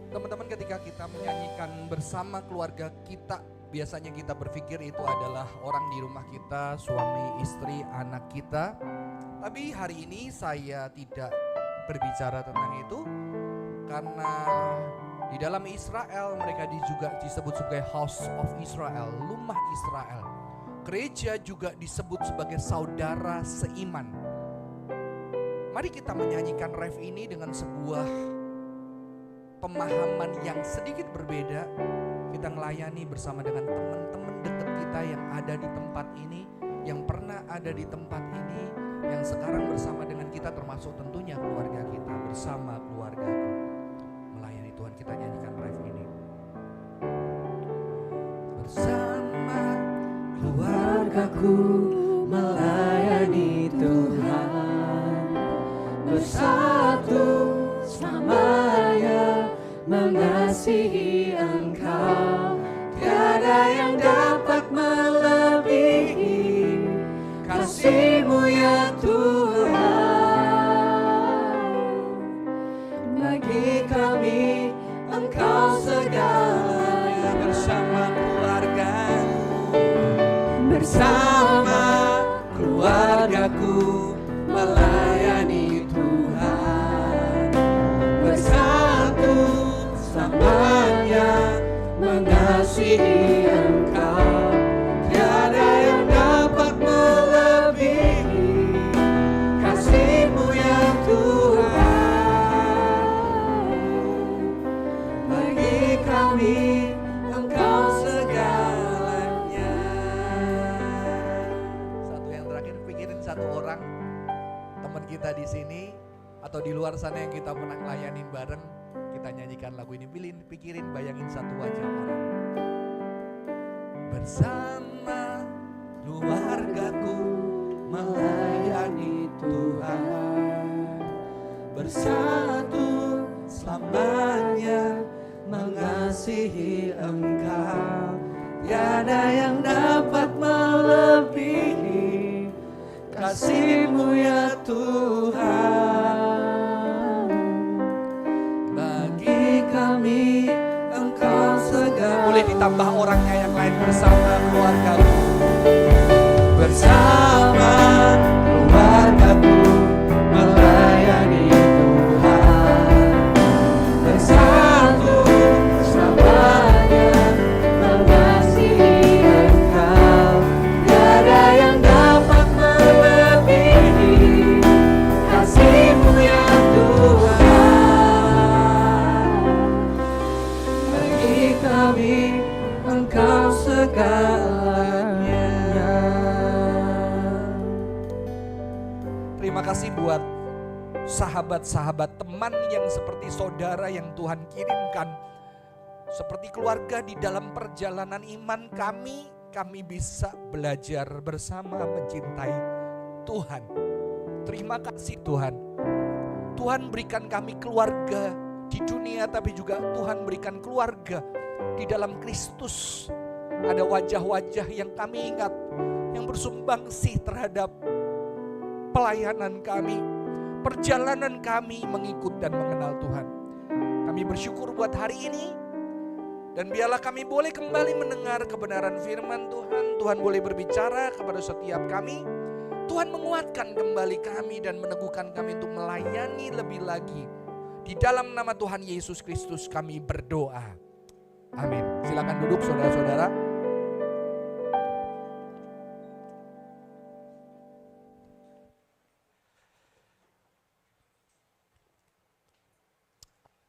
Teman-teman, ketika kita menyanyikan bersama keluarga kita, biasanya kita berpikir itu adalah orang di rumah kita, suami, istri, anak kita. Tapi hari ini saya tidak berbicara tentang itu, karena di dalam Israel mereka juga disebut sebagai House of Israel, rumah Israel. Gereja juga disebut sebagai saudara seiman. Mari kita menyanyikan ref ini dengan sebuah pemahaman yang sedikit berbeda. Kita melayani bersama dengan teman-teman dekat kita yang ada di tempat ini, yang pernah ada di tempat ini, yang sekarang bersama dengan kita, termasuk tentunya keluarga kita. Bersama keluargaku melayani Tuhan, kita nyanyikan ref ini. Bersama keluargaku melayani Tuhan, bersatu selamanya mengasihi Engkau. Tiada yang dapat melebihi kasih-Mu ya Tuhan. Bagi kami Engkau segalanya. Bersama keluargaku, bersama keluargaku melayani Tuhan, bersatu selamanya mengasihi Engkau. Tiada yang dapat melebihi kasih-Mu ya Tuhan. Bagi kami Engkau segalanya. Satu yang terakhir, pikirin satu orang teman kita di sini atau di luar sana yang kita pernah layanin bareng. Kita nyanyikan lagu ini, pikirin, bayangin satu wajah orang. Bersama keluargaku melayani Tuhan, bersatu selamanya mengasihi Engkau. Tiada yang dapat melebihi kasih-Mu ya Tuhan. Bagi kami Engkau segala. Boleh ditambah orangnya yang lain. Bersama keluargaku, bersama keluargaku melayani Tuhan, bersatu selamanya mengasihi Engkau. Tiada yang dapat melebihi kasih-Mu ya Tuhan. Bagi kami Engkau segalanya. Terima kasih buat sahabat-sahabat, teman yang seperti saudara yang Tuhan kirimkan. Seperti keluarga di dalam perjalanan iman kami bisa belajar bersama mencintai Tuhan. Terima kasih Tuhan. Tuhan berikan kami keluarga di dunia, tapi juga Tuhan berikan keluarga di dalam Kristus. Ada wajah-wajah yang kami ingat, yang bersumbangsih terhadap pelayanan kami, perjalanan kami mengikut dan mengenal Tuhan. Kami bersyukur buat hari ini, dan biarlah kami boleh kembali mendengar kebenaran firman Tuhan. Tuhan boleh berbicara kepada setiap kami. Tuhan menguatkan kembali kami dan meneguhkan kami untuk melayani lebih lagi. Di dalam nama Tuhan Yesus Kristus kami berdoa. Amin. Silakan duduk saudara-saudara.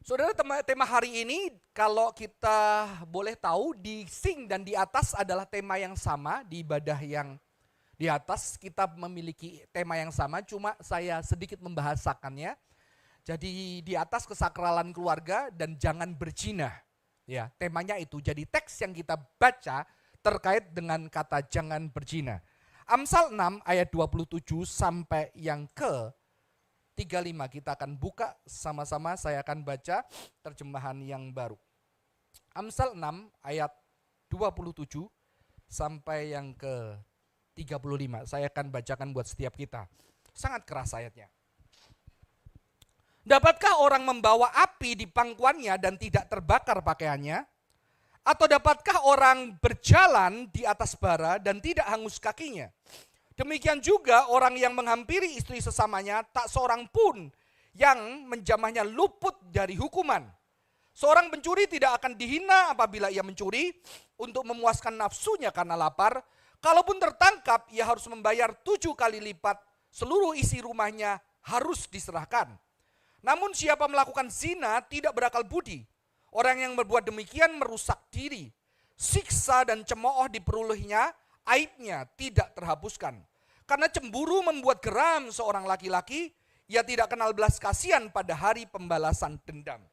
Saudara, tema hari ini kalau kita boleh tahu di sing dan di atas adalah tema yang sama. Di ibadah yang di atas kita memiliki tema yang sama, cuma saya sedikit membahasakannya. Jadi di atas kesakralan keluarga dan jangan berzina. Ya, temanya itu. Jadi teks yang kita baca terkait dengan kata jangan berzina. Amsal 6 ayat 27 sampai yang ke 35 kita akan buka sama-sama, saya akan baca terjemahan yang baru. Amsal 6 ayat 27 sampai yang ke 35. Saya akan bacakan buat setiap kita. Sangat keras ayatnya. Dapatkah orang membawa api di pangkuannya dan tidak terbakar pakaiannya? Atau dapatkah orang berjalan di atas bara dan tidak hangus kakinya? Demikian juga orang yang menghampiri istri sesamanya, tak seorang pun yang menjamahnya luput dari hukuman. Seorang pencuri tidak akan dihina apabila ia mencuri untuk memuaskan nafsunya karena lapar. Kalaupun tertangkap, ia harus membayar 7 kali lipat, seluruh isi rumahnya harus diserahkan. Namun siapa melakukan zina tidak berakal budi. Orang yang berbuat demikian merusak diri. Siksa dan cemooh diperolehnya, aibnya tidak terhapuskan. Karena cemburu membuat geram seorang laki-laki, ia tidak kenal belas kasihan pada hari pembalasan dendam.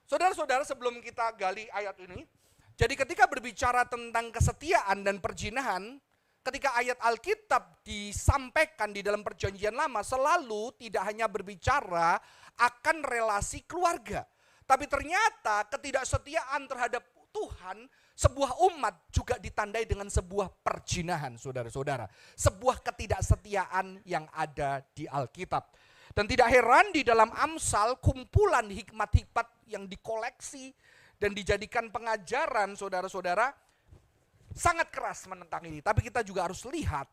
Saudara-saudara, sebelum kita gali ayat ini, jadi ketika berbicara tentang kesetiaan dan perzinahan, ketika ayat Alkitab disampaikan di dalam perjanjian lama selalu tidak hanya berbicara akan relasi keluarga. Tapi ternyata ketidaksetiaan terhadap Tuhan, sebuah umat juga ditandai dengan sebuah perzinahan, saudara-saudara. Sebuah ketidaksetiaan yang ada di Alkitab. Dan tidak heran di dalam Amsal kumpulan hikmat-hikmat yang dikoleksi dan dijadikan pengajaran, saudara-saudara, sangat keras menentang ini, tapi kita juga harus lihat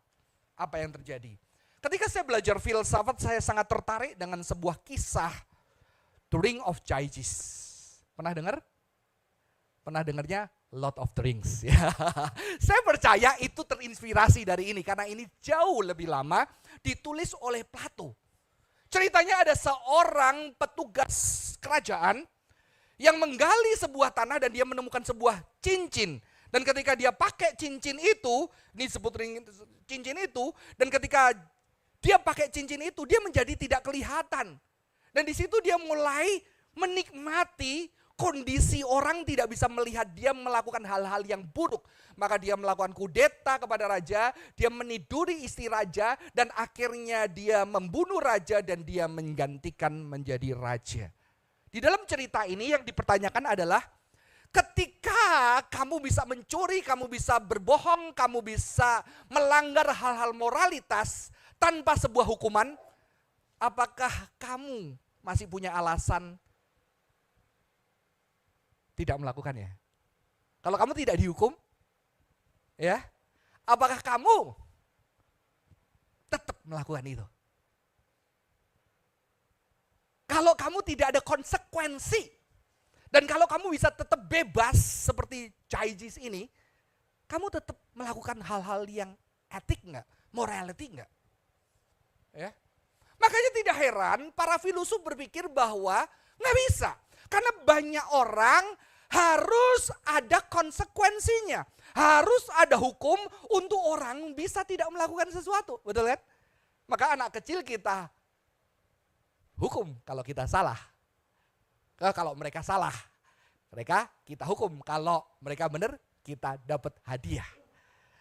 apa yang terjadi. Ketika saya belajar filsafat, saya sangat tertarik dengan sebuah kisah The Ring of Gyges. Pernah dengar? Pernah dengarnya Lord of the Rings. Ya. Saya percaya itu terinspirasi dari ini, karena ini jauh lebih lama ditulis oleh Plato. Ceritanya ada seorang petugas kerajaan yang menggali sebuah tanah dan dia menemukan sebuah cincin. Dan ketika dia pakai cincin itu, ini disebut cincin itu, dan ketika dia pakai cincin itu, dia menjadi tidak kelihatan. Dan di situ dia mulai menikmati kondisi orang tidak bisa melihat dia melakukan hal-hal yang buruk. Maka dia melakukan kudeta kepada raja, dia meniduri istri raja, dan akhirnya dia membunuh raja dan dia menggantikan menjadi raja. Di dalam cerita ini yang dipertanyakan adalah, ketika kamu bisa mencuri, kamu bisa berbohong, kamu bisa melanggar hal-hal moralitas tanpa sebuah hukuman, apakah kamu masih punya alasan tidak melakukannya? Kalau kamu tidak dihukum, ya, apakah kamu tetap melakukan itu? Kalau kamu tidak ada konsekuensi, dan kalau kamu bisa tetap bebas seperti Gyges ini, kamu tetap melakukan hal-hal yang etik enggak? Morality enggak? Ya. Makanya tidak heran para filosof berpikir bahwa nggak bisa. Karena banyak orang harus ada konsekuensinya. Harus ada hukum untuk orang bisa tidak melakukan sesuatu. Betul kan? Maka anak kecil kita hukum kalau kita salah. Kalau mereka salah, mereka kita hukum. Kalau mereka benar, kita dapat hadiah.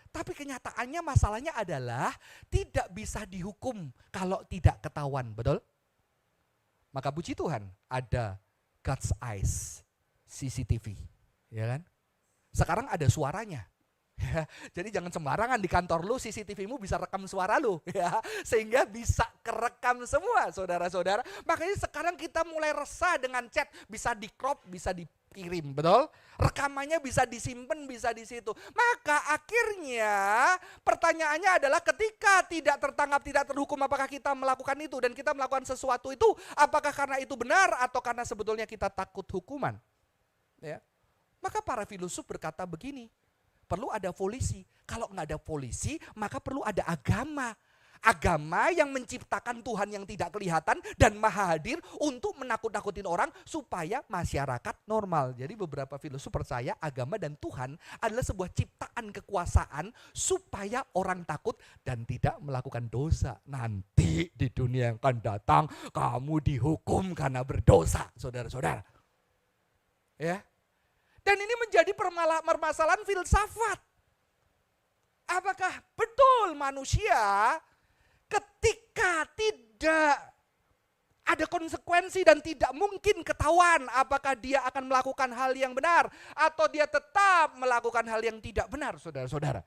Tapi kenyataannya masalahnya adalah tidak bisa dihukum kalau tidak ketahuan, betul? Maka puji Tuhan ada God's eyes, CCTV, ya kan? Sekarang ada suaranya. Ya, jadi jangan sembarangan di kantor lu CCTV-mu bisa rekam suara lu, ya, sehingga bisa kerekam semua saudara-saudara. Makanya sekarang kita mulai resah dengan chat, bisa di crop, bisa dikirim, betul? Rekamannya bisa disimpan, bisa di situ. Maka akhirnya pertanyaannya adalah ketika tidak tertangkap, tidak terhukum, apakah kita melakukan itu dan kita melakukan sesuatu itu, apakah karena itu benar atau karena sebetulnya kita takut hukuman? Ya. Maka para filosof berkata begini, perlu ada polisi. Kalau nggak ada polisi, maka perlu ada agama. Agama yang menciptakan Tuhan yang tidak kelihatan dan maha hadir untuk menakut-nakutin orang supaya masyarakat normal. Jadi beberapa filosof percaya agama dan Tuhan adalah sebuah ciptaan kekuasaan supaya orang takut dan tidak melakukan dosa. Nanti di dunia yang akan datang kamu dihukum karena berdosa, saudara-saudara. Ya. Dan ini menjadi permasalahan filsafat. Apakah betul manusia ketika tidak ada konsekuensi dan tidak mungkin ketahuan apakah dia akan melakukan hal yang benar atau dia tetap melakukan hal yang tidak benar, saudara-saudara?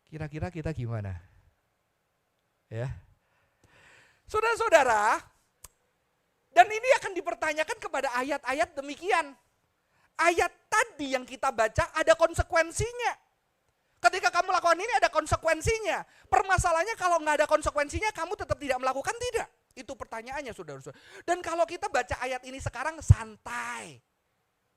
Kira-kira kita gimana? Ya. Saudara-saudara, Dan ini akan dipertanyakan kepada ayat-ayat demikian. Ayat tadi yang kita baca ada konsekuensinya. Ketika kamu lakukan ini ada konsekuensinya. Permasalahannya kalau nggak ada konsekuensinya kamu tetap tidak melakukan, tidak. Itu pertanyaannya saudara-saudara. Dan kalau kita baca ayat ini sekarang santai.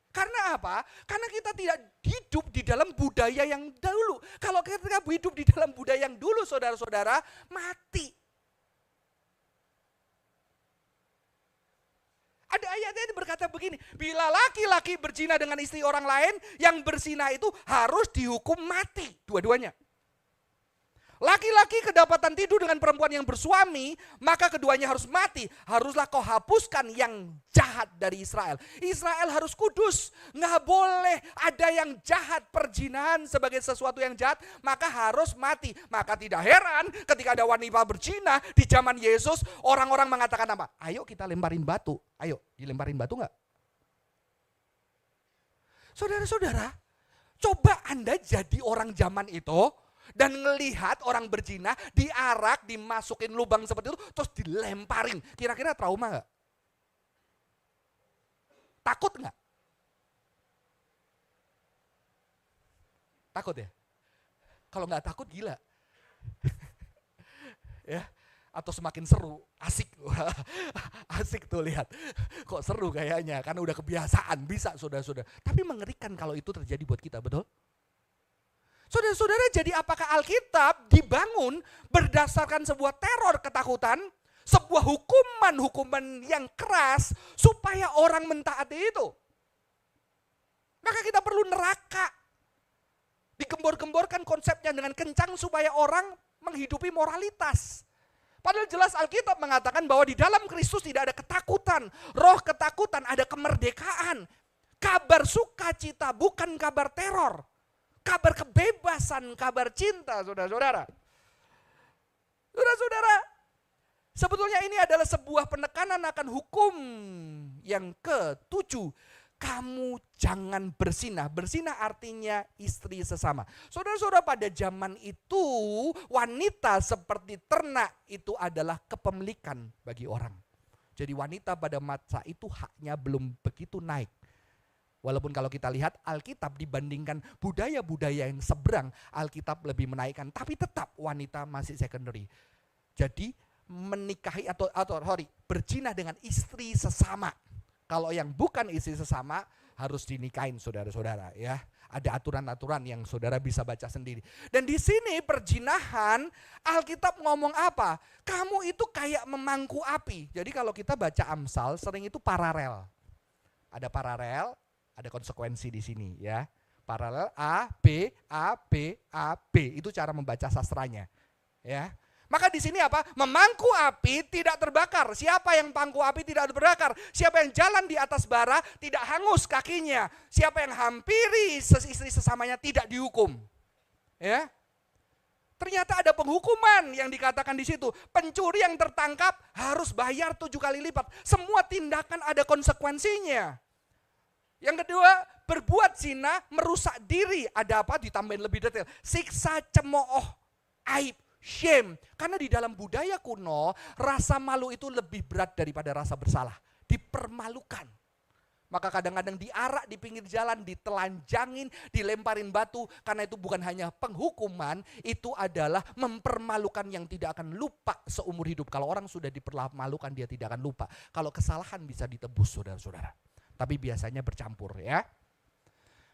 Karena apa? Karena kita tidak hidup di dalam budaya yang dulu. Kalau kita hidup di dalam budaya yang dulu saudara-saudara, mati. Ada ayatnya berkata begini, bila laki-laki berzina dengan istri orang lain, yang berzina itu harus dihukum mati, dua-duanya. Laki-laki kedapatan tidur dengan perempuan yang bersuami, maka keduanya harus mati. Haruslah kau hapuskan yang jahat dari Israel. Israel harus kudus, nggak boleh ada yang jahat, perzinahan sebagai sesuatu yang jahat, maka harus mati. Maka tidak heran ketika ada wanita berzina di zaman Yesus, orang-orang mengatakan apa? Ayo kita lemparin batu. Ayo, dilemparin batu nggak? Saudara-saudara, coba Anda jadi orang zaman itu, dan ngelihat orang berzina, diarak, dimasukin lubang seperti itu, terus dilemparin. Kira-kira trauma gak? Takut gak? Takut ya? Kalau gak takut gila. Ya, atau semakin seru, asik. Asik tuh lihat. Kok seru kayaknya, karena udah kebiasaan, bisa saudara-saudara. Tapi mengerikan kalau itu terjadi buat kita, betul? Saudara-saudara, jadi apakah Alkitab dibangun berdasarkan sebuah teror ketakutan, sebuah hukuman yang keras supaya orang mentaati itu? Maka kita perlu neraka. Digembor-gemborkan konsepnya dengan kencang supaya orang menghidupi moralitas. Padahal jelas Alkitab mengatakan bahwa di dalam Kristus tidak ada ketakutan. Roh ketakutan, ada kemerdekaan. Kabar sukacita, bukan kabar teror. Kabar kebebasan, kabar cinta, saudara-saudara. Saudara-saudara, sebetulnya ini adalah sebuah penekanan akan hukum yang ke-7. Kamu jangan berzina. Berzina artinya istri sesama. Saudara-saudara, pada zaman itu wanita seperti ternak itu adalah kepemilikan bagi orang. Jadi wanita pada masa itu haknya belum begitu naik. Walaupun kalau kita lihat Alkitab dibandingkan budaya-budaya yang seberang, Alkitab lebih menaikkan, tapi tetap wanita masih secondary. Jadi menikahi atau berzina dengan istri sesama. Kalau yang bukan istri sesama harus dinikahin saudara-saudara ya. Ada aturan-aturan yang saudara bisa baca sendiri. Dan di sini perzinahan Alkitab ngomong apa? Kamu itu kayak memangku api. Jadi kalau kita baca Amsal sering itu paralel. Ada paralel. Ada konsekuensi di sini ya. Paralel A, B, A, B, A, B. Itu cara membaca sastranya. Ya. Maka di sini apa? Memangku api tidak terbakar. Siapa yang pangku api tidak terbakar? Siapa yang jalan di atas bara tidak hangus kakinya. Siapa yang hampiri istri sesamanya tidak dihukum. Ya. Ternyata ada penghukuman yang dikatakan di situ. Pencuri yang tertangkap harus bayar 7 kali lipat. Semua tindakan ada konsekuensinya. Yang kedua, berbuat zina, merusak diri. Ada apa? Ditambahin lebih detail. Siksa, cemooh, aib, shame. Karena di dalam budaya kuno, rasa malu itu lebih berat daripada rasa bersalah. Dipermalukan. Maka kadang-kadang diarak di pinggir jalan, ditelanjangin, dilemparin batu. Karena itu bukan hanya penghukuman, itu adalah mempermalukan yang tidak akan lupa seumur hidup. Kalau orang sudah dipermalukan, dia tidak akan lupa. Kalau kesalahan bisa ditebus, saudara-saudara. Tapi biasanya bercampur ya.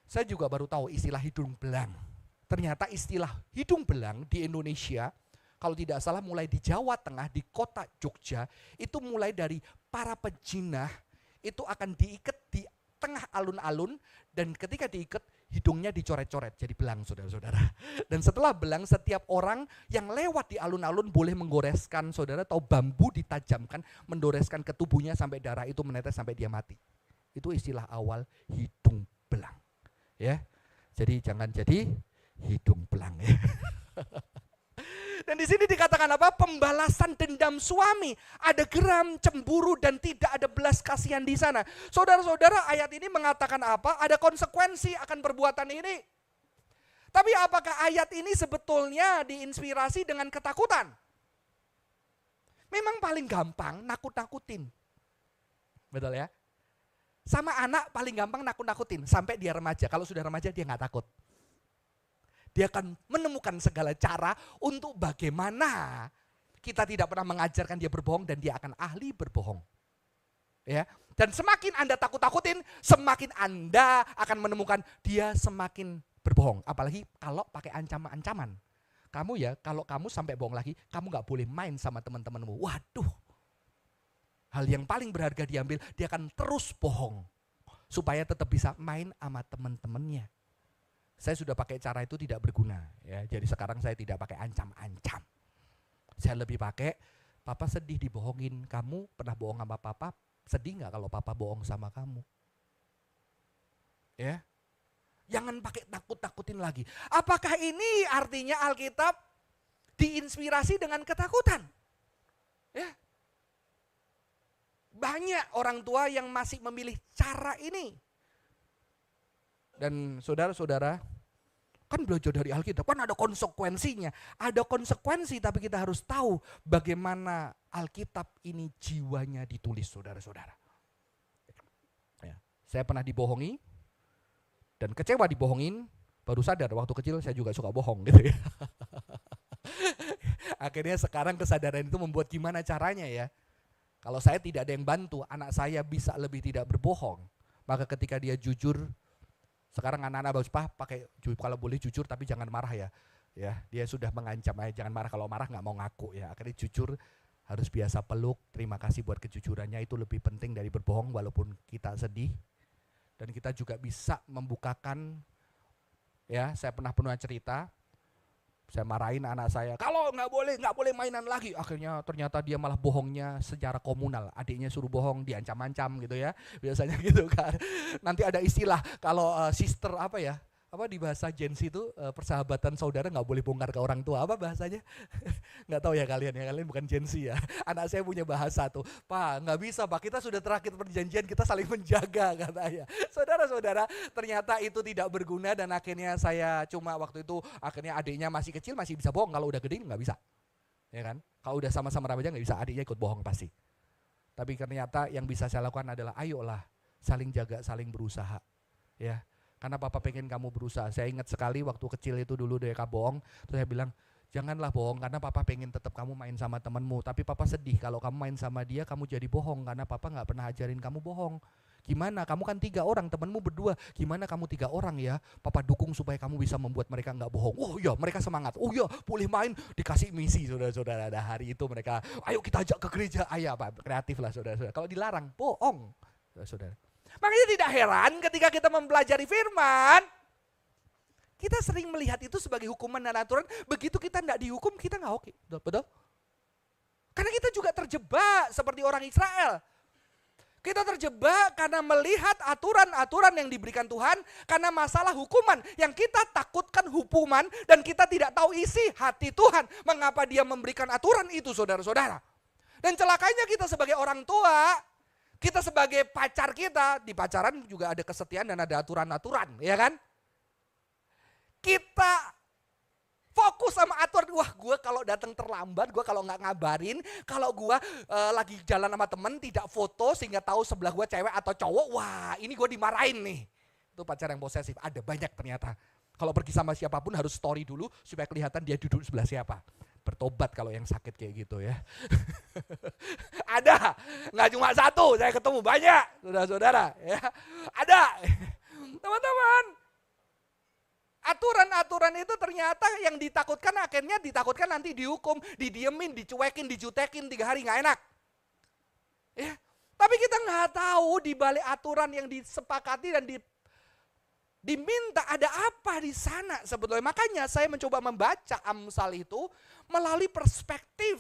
Saya juga baru tahu istilah hidung belang. Ternyata istilah hidung belang di Indonesia, kalau tidak salah mulai di Jawa Tengah, di kota Jogja, itu mulai dari para pejinah, itu akan diikat di tengah alun-alun, dan ketika diikat, hidungnya dicoret-coret jadi belang saudara-saudara. Dan setelah belang, setiap orang yang lewat di alun-alun boleh menggoreskan, saudara tahu bambu ditajamkan, mendoreskan ke tubuhnya sampai darah itu menetes sampai dia mati. Itu istilah awal hidung belang. Ya. Jadi jangan jadi hidung belang ya. Dan di sini dikatakan apa? Pembalasan dendam suami. Ada geram, cemburu dan tidak ada belas kasihan di sana. Saudara-saudara, ayat ini mengatakan apa? Ada konsekuensi akan perbuatan ini. Tapi apakah ayat ini sebetulnya diinspirasi dengan ketakutan? Memang paling gampang nakut-nakutin. Betul ya? Sama anak paling gampang nakut-nakutin sampai dia remaja. Kalau sudah remaja dia nggak takut. Dia akan menemukan segala cara untuk bagaimana kita tidak pernah mengajarkan dia berbohong dan dia akan ahli berbohong. Ya. Dan semakin Anda takut-takutin, semakin Anda akan menemukan dia semakin berbohong. Apalagi kalau pakai ancaman-ancaman. Kamu ya, kalau kamu sampai bohong lagi, kamu gak boleh main sama teman-temanmu. Waduh. Hal yang paling berharga diambil, dia akan terus bohong. Supaya tetap bisa main sama teman-temannya. Saya sudah pakai cara itu tidak berguna. Ya, jadi sekarang saya tidak pakai ancam-ancam. Saya lebih pakai, papa sedih dibohongin. Kamu pernah bohong sama papa, sedih gak kalau papa bohong sama kamu? Ya, jangan pakai takut-takutin lagi. Apakah ini artinya Alkitab diinspirasi dengan ketakutan? Ya. Banyak orang tua yang masih memilih cara ini. Dan saudara-saudara, kan belajar dari Alkitab, kan ada konsekuensinya. Ada konsekuensi, tapi kita harus tahu bagaimana Alkitab ini jiwanya ditulis, saudara-saudara. Ya, saya pernah dibohongi, dan kecewa dibohongin, baru sadar waktu kecil saya juga suka bohong gitu ya. Akhirnya sekarang kesadaran itu membuat gimana caranya ya. Kalau saya tidak ada yang bantu, anak saya bisa lebih tidak berbohong. Maka ketika dia jujur, sekarang anak-anak bagus pakai kalau boleh jujur tapi jangan marah ya. Ya, dia sudah mengancam jangan marah, kalau marah nggak mau ngaku ya. Akhirnya jujur, harus biasa peluk. Terima kasih buat kejujurannya, itu lebih penting dari berbohong walaupun kita sedih. Dan kita juga bisa membukakan, ya saya pernah cerita, saya marahin anak saya, kalau nggak boleh mainan lagi. Akhirnya ternyata dia malah bohongnya secara komunal. Adiknya suruh bohong, diancam-ancam gitu ya. Biasanya gitu kan. Nanti ada istilah kalau sister apa di bahasa Gen Z itu persahabatan saudara nggak boleh bongkar ke orang tua. Apa bahasanya? Nggak tahu ya, kalian bukan Gen Z ya. Anak saya punya bahasa tuh, Pak nggak bisa Pak, kita sudah terakhir perjanjian, kita saling menjaga katanya. Saudara-saudara, ternyata itu tidak berguna dan akhirnya saya cuma waktu itu, akhirnya adiknya masih kecil masih bisa bohong, kalau udah gede nggak bisa. Ya kan? Kalau udah sama-sama remaja nggak bisa, adiknya ikut bohong pasti. Tapi ternyata yang bisa saya lakukan adalah ayolah saling jaga, saling berusaha. Ya. Karena papa pengen kamu berusaha. Saya ingat sekali waktu kecil itu dulu mereka bohong. Terus saya bilang, janganlah bohong karena papa pengen tetap kamu main sama temanmu. Tapi papa sedih kalau kamu main sama dia kamu jadi bohong. Karena papa gak pernah ajarin kamu bohong. Gimana? Kamu kan 3 orang, temanmu berdua. Gimana kamu 3 orang ya? Papa dukung supaya kamu bisa membuat mereka gak bohong. Oh ya, mereka semangat. Oh ya, boleh main. Dikasih misi saudara-saudara. Ada hari itu mereka, ayo kita ajak ke gereja. Ayo apa? Kreatif lah saudara-saudara. Kalau dilarang, bohong. Saudara. Makanya tidak heran ketika kita mempelajari firman, kita sering melihat itu sebagai hukuman dan aturan. Begitu kita tidak dihukum, kita nggak oke. Betul? Karena kita juga terjebak seperti orang Israel. Kita terjebak karena melihat aturan-aturan yang diberikan Tuhan, karena masalah hukuman. Yang kita takutkan hukuman dan kita tidak tahu isi hati Tuhan. Mengapa dia memberikan aturan itu, saudara-saudara. Dan celakanya kita sebagai orang tua, kita sebagai pacar kita, di pacaran juga ada kesetiaan dan ada aturan-aturan, ya kan? Kita fokus sama aturan, wah gue kalau datang terlambat, gue kalau nggak ngabarin, kalau gue lagi jalan sama temen tidak foto sehingga tahu sebelah gue cewek atau cowok, wah ini gue dimarahin nih. Itu pacar yang posesif, ada banyak ternyata. Kalau pergi sama siapapun harus story dulu supaya kelihatan dia duduk sebelah siapa. Bertobat kalau yang sakit kayak gitu ya. Ada, nggak cuma satu, saya ketemu banyak, saudara-saudara. Ya. Ada, teman-teman. Aturan-aturan itu ternyata yang ditakutkan, akhirnya ditakutkan nanti dihukum, didiemin, dicuekin, dijutekin 3 hari nggak enak. Ya. Tapi kita nggak tahu di balik aturan yang disepakati dan diminta ada apa di sana sebetulnya. Makanya saya mencoba membaca Amsal itu melalui perspektif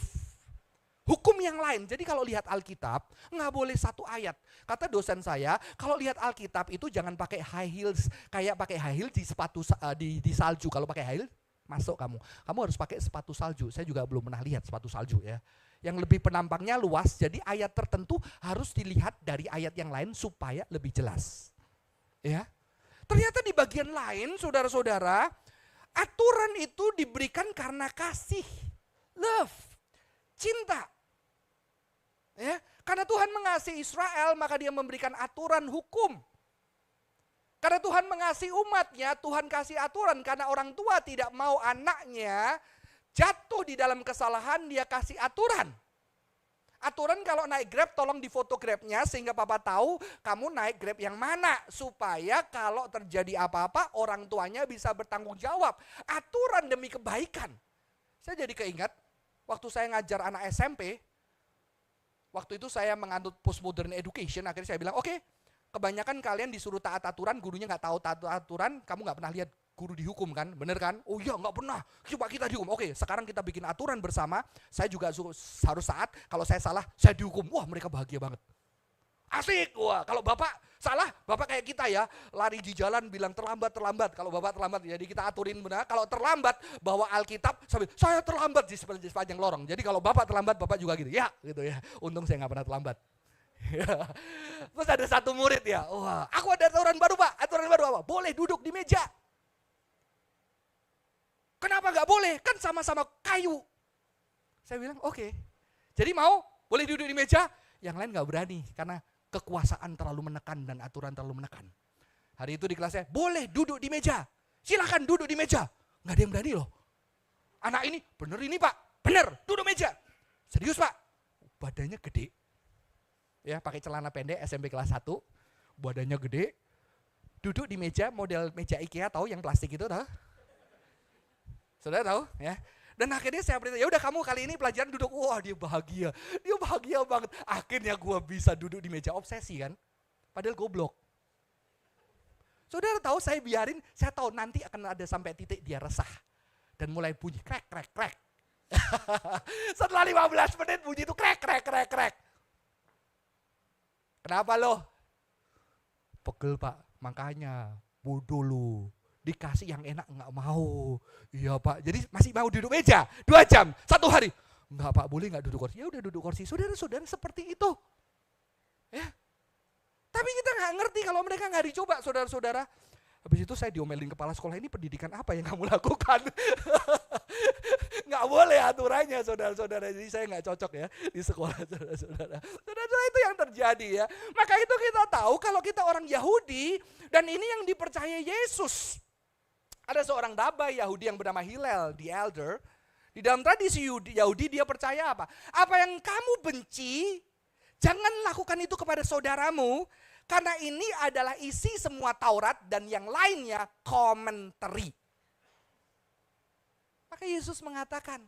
hukum yang lain. Jadi kalau lihat Alkitab nggak boleh satu ayat. Kata dosen saya, kalau lihat Alkitab itu jangan pakai high heels, kayak pakai high heel di sepatu di salju. Kalau pakai high heel masuk kamu harus pakai sepatu salju. Saya juga belum pernah lihat sepatu salju ya. Yang lebih penampangnya luas, jadi ayat tertentu harus dilihat dari ayat yang lain supaya lebih jelas. Ya. Ternyata di bagian lain, saudara-saudara, aturan itu diberikan karena kasih, love, cinta. Ya, Karena Tuhan mengasihi Israel, maka dia memberikan aturan hukum. Karena Tuhan mengasihi umatnya, Tuhan kasih aturan. Karena orang tua tidak mau anaknya jatuh di dalam kesalahan, dia kasih aturan. Aturan kalau naik Grab tolong difoto Grabnya sehingga papa tahu kamu naik Grab yang mana. Supaya kalau terjadi apa-apa orang tuanya bisa bertanggung jawab. Aturan demi kebaikan. Saya jadi keingat waktu saya ngajar anak SMP. Waktu itu saya menganut postmodern education. Akhirnya saya bilang oke, kebanyakan kalian disuruh taat aturan, gurunya nggak tahu taat aturan. Kamu nggak pernah lihat guru dihukum kan, bener kan? Oh iya nggak pernah, coba kita dihukum. Oke, sekarang kita bikin aturan bersama. Saya juga harus taat. Kalau saya salah, saya dihukum. Wah mereka bahagia banget. Asik, wah. Kalau bapak salah, bapak kayak kita ya, lari di jalan bilang terlambat. Kalau bapak terlambat, jadi kita aturin benar. Kalau terlambat, bawa Alkitab sambil saya terlambat di sepanjang lorong. Jadi kalau bapak terlambat, bapak juga gitu ya. Untung saya nggak pernah terlambat. Terus ada satu murid ya, wah, aku ada aturan baru pak. Aturan baru apa? Boleh duduk di meja. Kenapa nggak boleh? Kan sama-sama kayu. Saya bilang oke. Jadi mau boleh duduk di meja, yang lain nggak berani karena kekuasaan terlalu menekan dan aturan terlalu menekan. Hari itu di kelasnya boleh duduk di meja, silakan duduk di meja. Nggak ada yang berani loh. Anak ini bener ini pak, bener duduk meja. Serius pak, badannya gede. Ya pakai celana pendek SMP kelas 1, badannya gede, duduk di meja model meja IKEA tahu yang plastik itu tahu? Saudara tahu ya? Dan akhirnya saya perintah, ya udah kamu kali ini pelajaran duduk. Wah dia bahagia banget. Akhirnya gue bisa duduk di meja, obsesi kan? Padahal goblok. Saudara tahu saya biarin, saya tahu nanti akan ada sampai titik dia resah. Dan mulai bunyi krek. Setelah 15 menit bunyi itu krek. Kenapa lo? Pegel pak, makanya bodoh lu. Dikasih yang enak nggak mau. Iya pak, jadi masih mau duduk meja 2 jam, 1 hari. Enggak pak, boleh nggak duduk kursi? Ya udah duduk kursi. Saudara-saudara seperti itu. Ya. Tapi kita nggak ngerti kalau mereka nggak dicoba saudara-saudara. Habis itu saya diomelin kepala sekolah, ini pendidikan apa yang kamu lakukan? Nggak boleh aturannya saudara-saudara. Jadi saya nggak cocok ya di sekolah saudara-saudara. Saudara-saudara itu yang terjadi ya. Maka itu kita tahu kalau kita orang Yahudi dan ini yang dipercaya Yesus. Ada seorang rabai Yahudi yang bernama Hillel, the elder. Di dalam tradisi Yahudi dia percaya apa? Apa yang kamu benci, jangan lakukan itu kepada saudaramu. Karena ini adalah isi semua Taurat dan yang lainnya commentary. Maka Yesus mengatakan,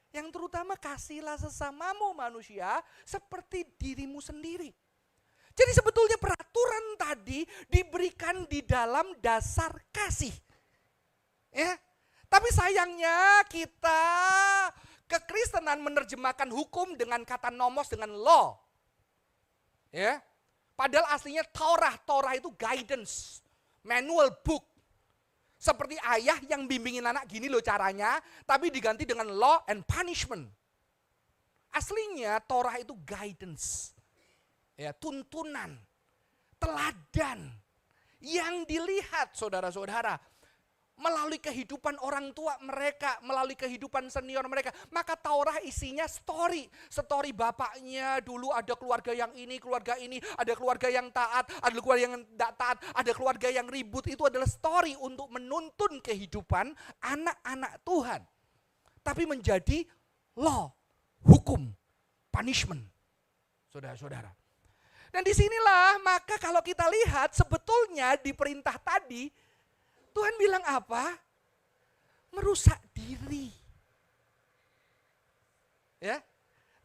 yang terutama kasihlah sesamamu manusia seperti dirimu sendiri. Jadi sebetulnya peraturan tadi diberikan di dalam dasar kasih. Ya, tapi sayangnya kita kekristenan menerjemahkan hukum dengan kata nomos, dengan law. Ya, padahal aslinya Torah itu guidance, manual book. Seperti ayah yang bimbingin anak gini loh caranya, tapi diganti dengan law and punishment. Aslinya Torah itu guidance, ya tuntunan, teladan yang dilihat saudara-saudara. Melalui kehidupan orang tua mereka, melalui kehidupan senior mereka. Maka Taurat isinya story bapaknya dulu ada keluarga yang ini, ada keluarga yang taat, ada keluarga yang tidak taat, ada keluarga yang ribut. Itu adalah story untuk menuntun kehidupan anak-anak Tuhan. Tapi menjadi law, hukum, punishment. Saudara-saudara. Dan disinilah maka kalau kita lihat sebetulnya di perintah tadi, Tuhan bilang apa? Merusak diri. Ya.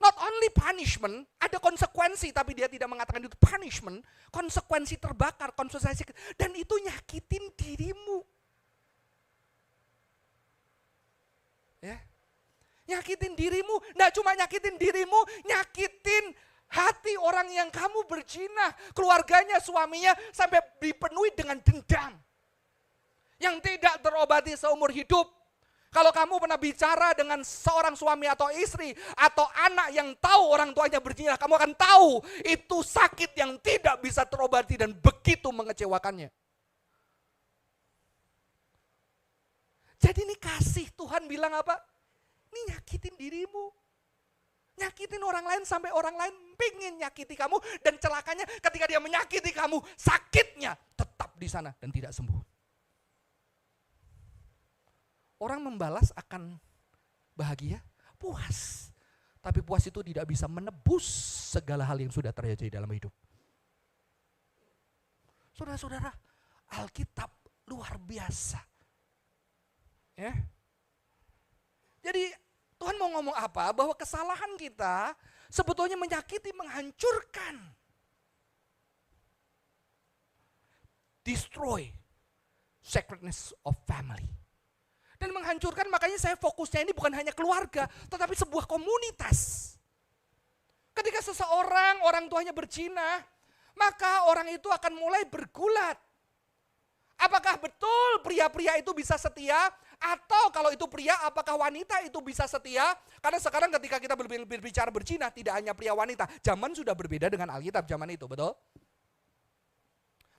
Not only punishment, ada konsekuensi tapi dia tidak mengatakan itu punishment, konsekuensi terbakar, konsekuensi dan itu nyakitin dirimu. Ya. Nyakitin dirimu, enggak cuma nyakitin dirimu, nyakitin hati orang yang kamu berzina, keluarganya, suaminya sampai dipenuhi dengan dendam. Yang tidak terobati seumur hidup. Kalau kamu pernah bicara dengan seorang suami atau istri atau anak yang tahu orang tuanya berzina, kamu akan tahu itu sakit yang tidak bisa terobati dan begitu mengecewakannya. Jadi ini kasih Tuhan bilang apa? Ini nyakitin dirimu. Nyakitin orang lain sampai orang lain pingin nyakiti kamu. Dan celakanya ketika dia menyakiti kamu, sakitnya tetap di sana dan tidak sembuh. Orang membalas akan bahagia, puas. Tapi puas itu tidak bisa menebus segala hal yang sudah terjadi dalam hidup. Saudara-saudara, Alkitab luar biasa. Ya. Jadi Tuhan mau ngomong apa? Bahwa kesalahan kita sebetulnya menyakiti, menghancurkan. Destroy sacredness of family. Dan menghancurkan, makanya saya fokusnya ini bukan hanya keluarga, tetapi sebuah komunitas. Ketika seseorang, orang tuanya berzina, maka orang itu akan mulai bergulat. Apakah betul pria-pria itu bisa setia? Atau kalau itu pria, apakah wanita itu bisa setia? Karena sekarang ketika kita berbicara berzina, tidak hanya pria wanita. Zaman sudah berbeda dengan Alkitab zaman itu, betul?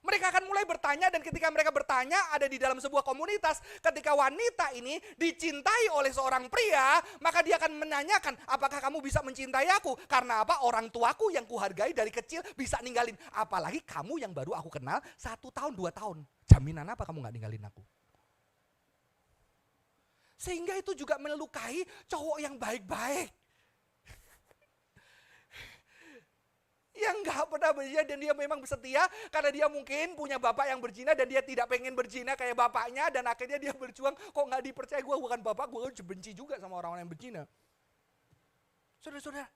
Mereka akan mulai bertanya, dan ketika mereka bertanya ada di dalam sebuah komunitas. Ketika wanita ini dicintai oleh seorang pria, maka dia akan menanyakan, apakah kamu bisa mencintai aku? Karena apa? Orang tuaku yang kuhargai dari kecil bisa ninggalin. Apalagi kamu yang baru aku kenal 1 tahun, 2 tahun. Jaminan apa kamu gak ninggalin aku? Sehingga itu juga melukai cowok yang baik-baik. Yang gak pernah berzina dan dia memang setia karena dia mungkin punya bapak yang berzina dan dia tidak pengen berzina kayak bapaknya, dan akhirnya dia berjuang, kok gak dipercaya, gue bukan bapak, gue benci juga sama orang-orang yang berzina. Saudara-saudara,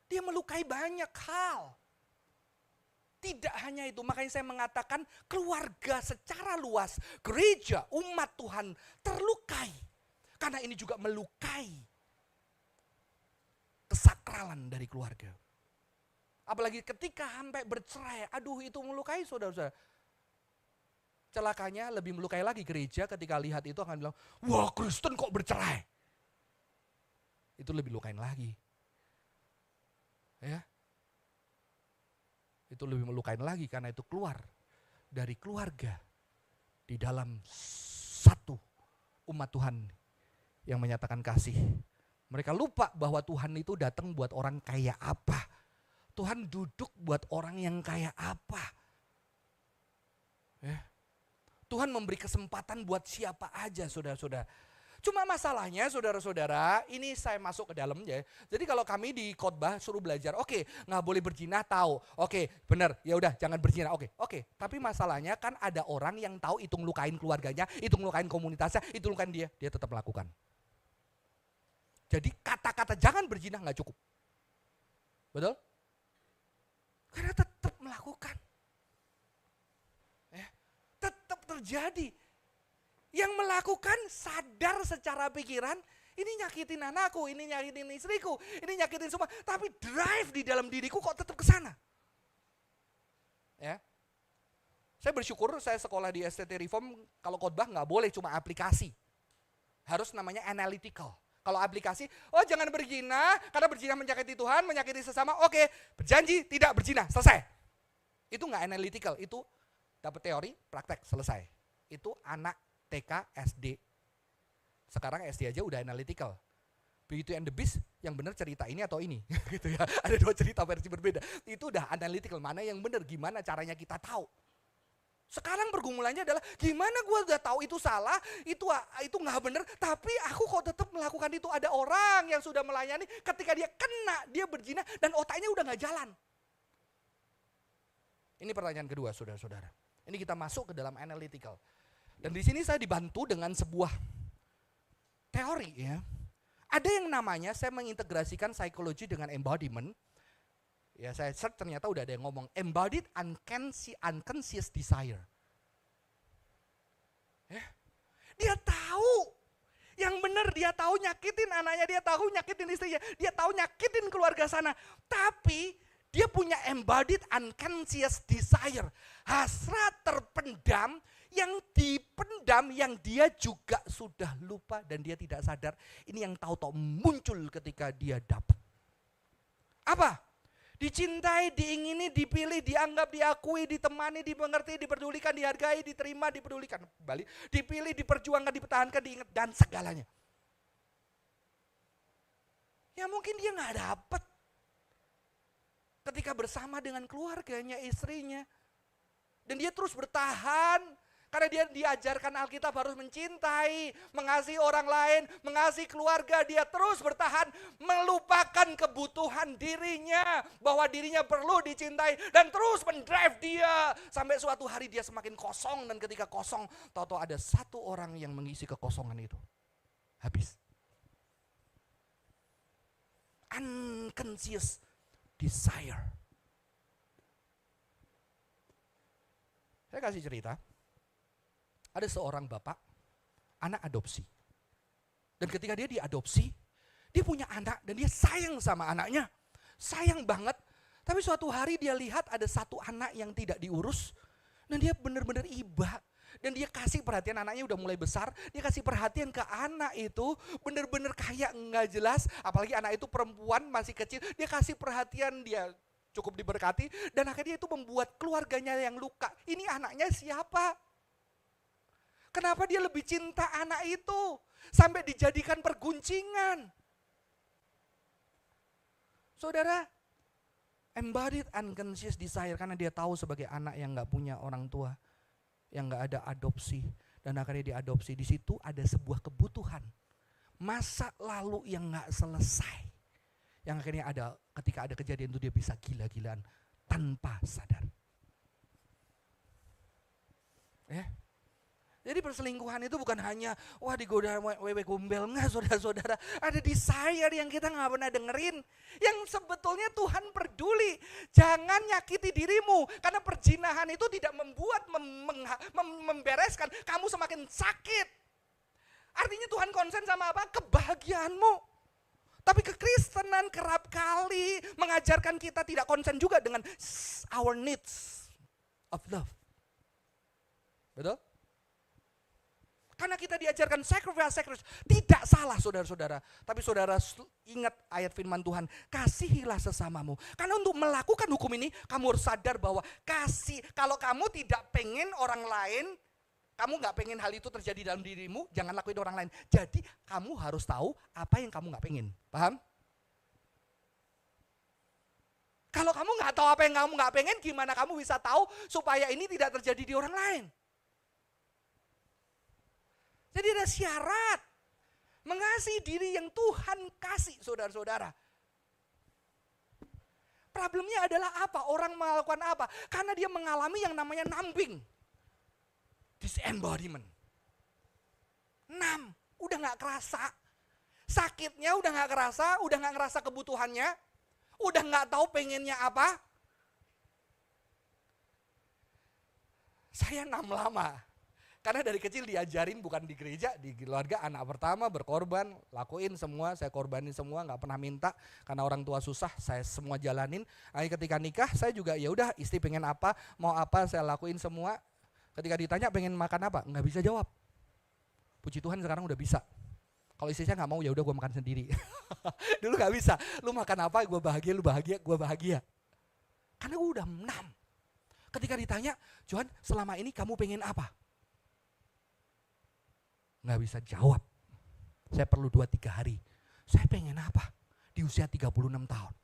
dia melukai banyak hal. Tidak hanya itu, makanya saya mengatakan keluarga secara luas, gereja, umat Tuhan terlukai. Karena ini juga melukai kesakralan dari keluarga. Apalagi ketika sampai bercerai, aduh itu melukai saudara-saudara. Celakanya lebih melukai lagi gereja ketika lihat itu akan bilang, wah Kristen kok bercerai. Itu lebih lukain lagi. Ya. Itu lebih melukain lagi karena itu keluar dari keluarga di dalam satu umat Tuhan yang menyatakan kasih. Mereka lupa bahwa Tuhan itu datang buat orang kayak apa. Tuhan duduk buat orang yang kayak apa. Ya. Tuhan memberi kesempatan buat siapa aja saudara-saudara. Cuma masalahnya saudara-saudara, ini saya masuk ke dalam ya. Jadi kalau kami di khotbah suruh belajar, oke, nggak boleh berzina, tahu. Oke, benar, ya udah jangan berzina. Oke. Tapi masalahnya kan ada orang yang tahu itu ngelukain keluarganya, itu ngelukain komunitasnya, itu ngelukain dia tetap melakukan. Jadi kata-kata jangan berzina nggak cukup. Betul? Karena tetap melakukan. Tetap terjadi. Yang melakukan sadar secara pikiran, ini nyakitin anakku, ini nyakitin istriku, ini nyakitin semua. Tapi drive di dalam diriku kok tetap ke sana. Ya. Saya bersyukur saya sekolah di STT Reform, kalau khotbah nggak boleh cuma aplikasi. Harus namanya analytical. Kalau aplikasi, oh jangan berzina, karena berzina menyakiti Tuhan, menyakiti sesama, oke, berjanji tidak berzina, selesai. Itu nggak analytical, itu dapat teori, praktek, selesai. Itu anak TK, SD. Sekarang SD aja udah analytical. Beauty and the Beast, yang benar cerita ini atau ini, gitu ya. Ada 2 cerita versi berbeda. Itu udah analytical, mana yang benar, gimana caranya kita tahu. Sekarang pergumulannya adalah gimana gue udah tahu itu salah, itu nggak benar, tapi aku kok tetap melakukan itu. Ada orang yang sudah melayani, ketika dia kena, dia berzina dan otaknya udah nggak jalan. Ini pertanyaan kedua, saudara-saudara. Ini kita masuk ke dalam analytical. Dan di sini saya dibantu dengan sebuah teori ya. Ada yang namanya, saya mengintegrasikan psikologi dengan embodiment. Ya saya search ternyata udah ada yang ngomong embodied unconscious desire. Ya. Dia tahu yang benar, dia tahu nyakitin anaknya, dia tahu nyakitin istrinya, dia tahu nyakitin keluarga sana. Tapi dia punya embodied unconscious desire. Hasrat terpendam yang dipendam, yang dia juga sudah lupa dan dia tidak sadar. Ini yang tahu-tahu muncul ketika dia dapat. Apa? Dicintai, diingini, dipilih, dianggap, diakui, ditemani, dimengerti, diperdulikan, dihargai, diterima, dipedulikan. Kembali, dipilih, diperjuangkan, dipertahankan, diingat, dan segalanya. Ya mungkin dia nggak dapet ketika bersama dengan keluarganya, istrinya. Dan dia terus bertahan karena dia diajarkan Alkitab harus mencintai, mengasihi orang lain, mengasihi keluarga. Dia terus bertahan melupakan kebutuhan dirinya, bahwa dirinya perlu dicintai, dan terus mendrive dia sampai suatu hari dia semakin kosong. Dan ketika kosong, tahu-tahu ada satu orang yang mengisi kekosongan itu. Habis. Unconscious desire. Saya kasih cerita. Ada seorang bapak, anak adopsi. Dan ketika dia diadopsi, dia punya anak dan dia sayang sama anaknya. Sayang banget. Tapi suatu hari dia lihat ada satu anak yang tidak diurus. Dan dia benar-benar iba. Dan dia kasih perhatian, anaknya udah mulai besar. Dia kasih perhatian ke anak itu benar-benar kayak nggak jelas. Apalagi anak itu perempuan masih kecil. Dia kasih perhatian, dia cukup diberkati. Dan akhirnya itu membuat keluarganya yang luka. Ini anaknya siapa? Kenapa dia lebih cinta anak itu sampai dijadikan perguncingan? Saudara, embodied unconscious desire karena dia tahu sebagai anak yang nggak punya orang tua, yang nggak ada adopsi, dan akhirnya diadopsi. Di situ ada sebuah kebutuhan masa lalu yang nggak selesai, yang akhirnya ada ketika ada kejadian itu dia bisa gila-gilaan tanpa sadar. Jadi perselingkuhan itu bukan hanya wah digoda wewe gombel, enggak saudara-saudara. Ada desire yang kita nggak pernah dengerin, yang sebetulnya Tuhan peduli. Jangan nyakiti dirimu, karena perzinahan itu tidak membuat membereskan kamu semakin sakit. Artinya Tuhan konsen sama apa? Kebahagiaanmu. Tapi kekristenan kerap kali mengajarkan kita tidak konsen juga dengan our needs of love. Betul? Karena kita diajarkan sacrifice. Tidak salah saudara-saudara. Tapi saudara ingat ayat firman Tuhan. Kasihilah sesamamu. Karena untuk melakukan hukum ini kamu harus sadar bahwa kasih. Kalau kamu tidak pengen orang lain, kamu gak pengen hal itu terjadi dalam dirimu, jangan lakuin orang lain. Jadi kamu harus tahu apa yang kamu gak pengen. Paham? Kalau kamu gak tahu apa yang kamu gak pengen, gimana kamu bisa tahu supaya ini tidak terjadi di orang lain? Jadi ada syarat mengasihi diri yang Tuhan kasih, saudara-saudara. Problemnya adalah apa? Orang melakukan apa? Karena dia mengalami yang namanya numbing. Disembodiment. Udah gak kerasa. Sakitnya udah gak kerasa, udah gak ngerasa kebutuhannya. Udah gak tahu pengennya apa. Saya 6 lama. Karena dari kecil diajarin bukan di gereja, di keluarga anak pertama berkorban, lakuin semua, saya korbanin semua, nggak pernah minta karena orang tua susah, saya semua jalanin. Akhirnya ketika nikah saya juga ya udah istri pengen apa, mau apa saya lakuin semua. Ketika ditanya pengen makan apa, nggak bisa jawab. Puji Tuhan sekarang udah bisa. Kalau istri saya nggak mau ya udah gue makan sendiri. Dulu nggak bisa, lu makan apa gue bahagia, lu bahagia, gue bahagia. Karena gue udah 6. Ketika ditanya, Johan selama ini kamu pengen apa? Nggak bisa jawab. Saya perlu 2-3 hari. Saya pengen apa? Di usia 36 tahun.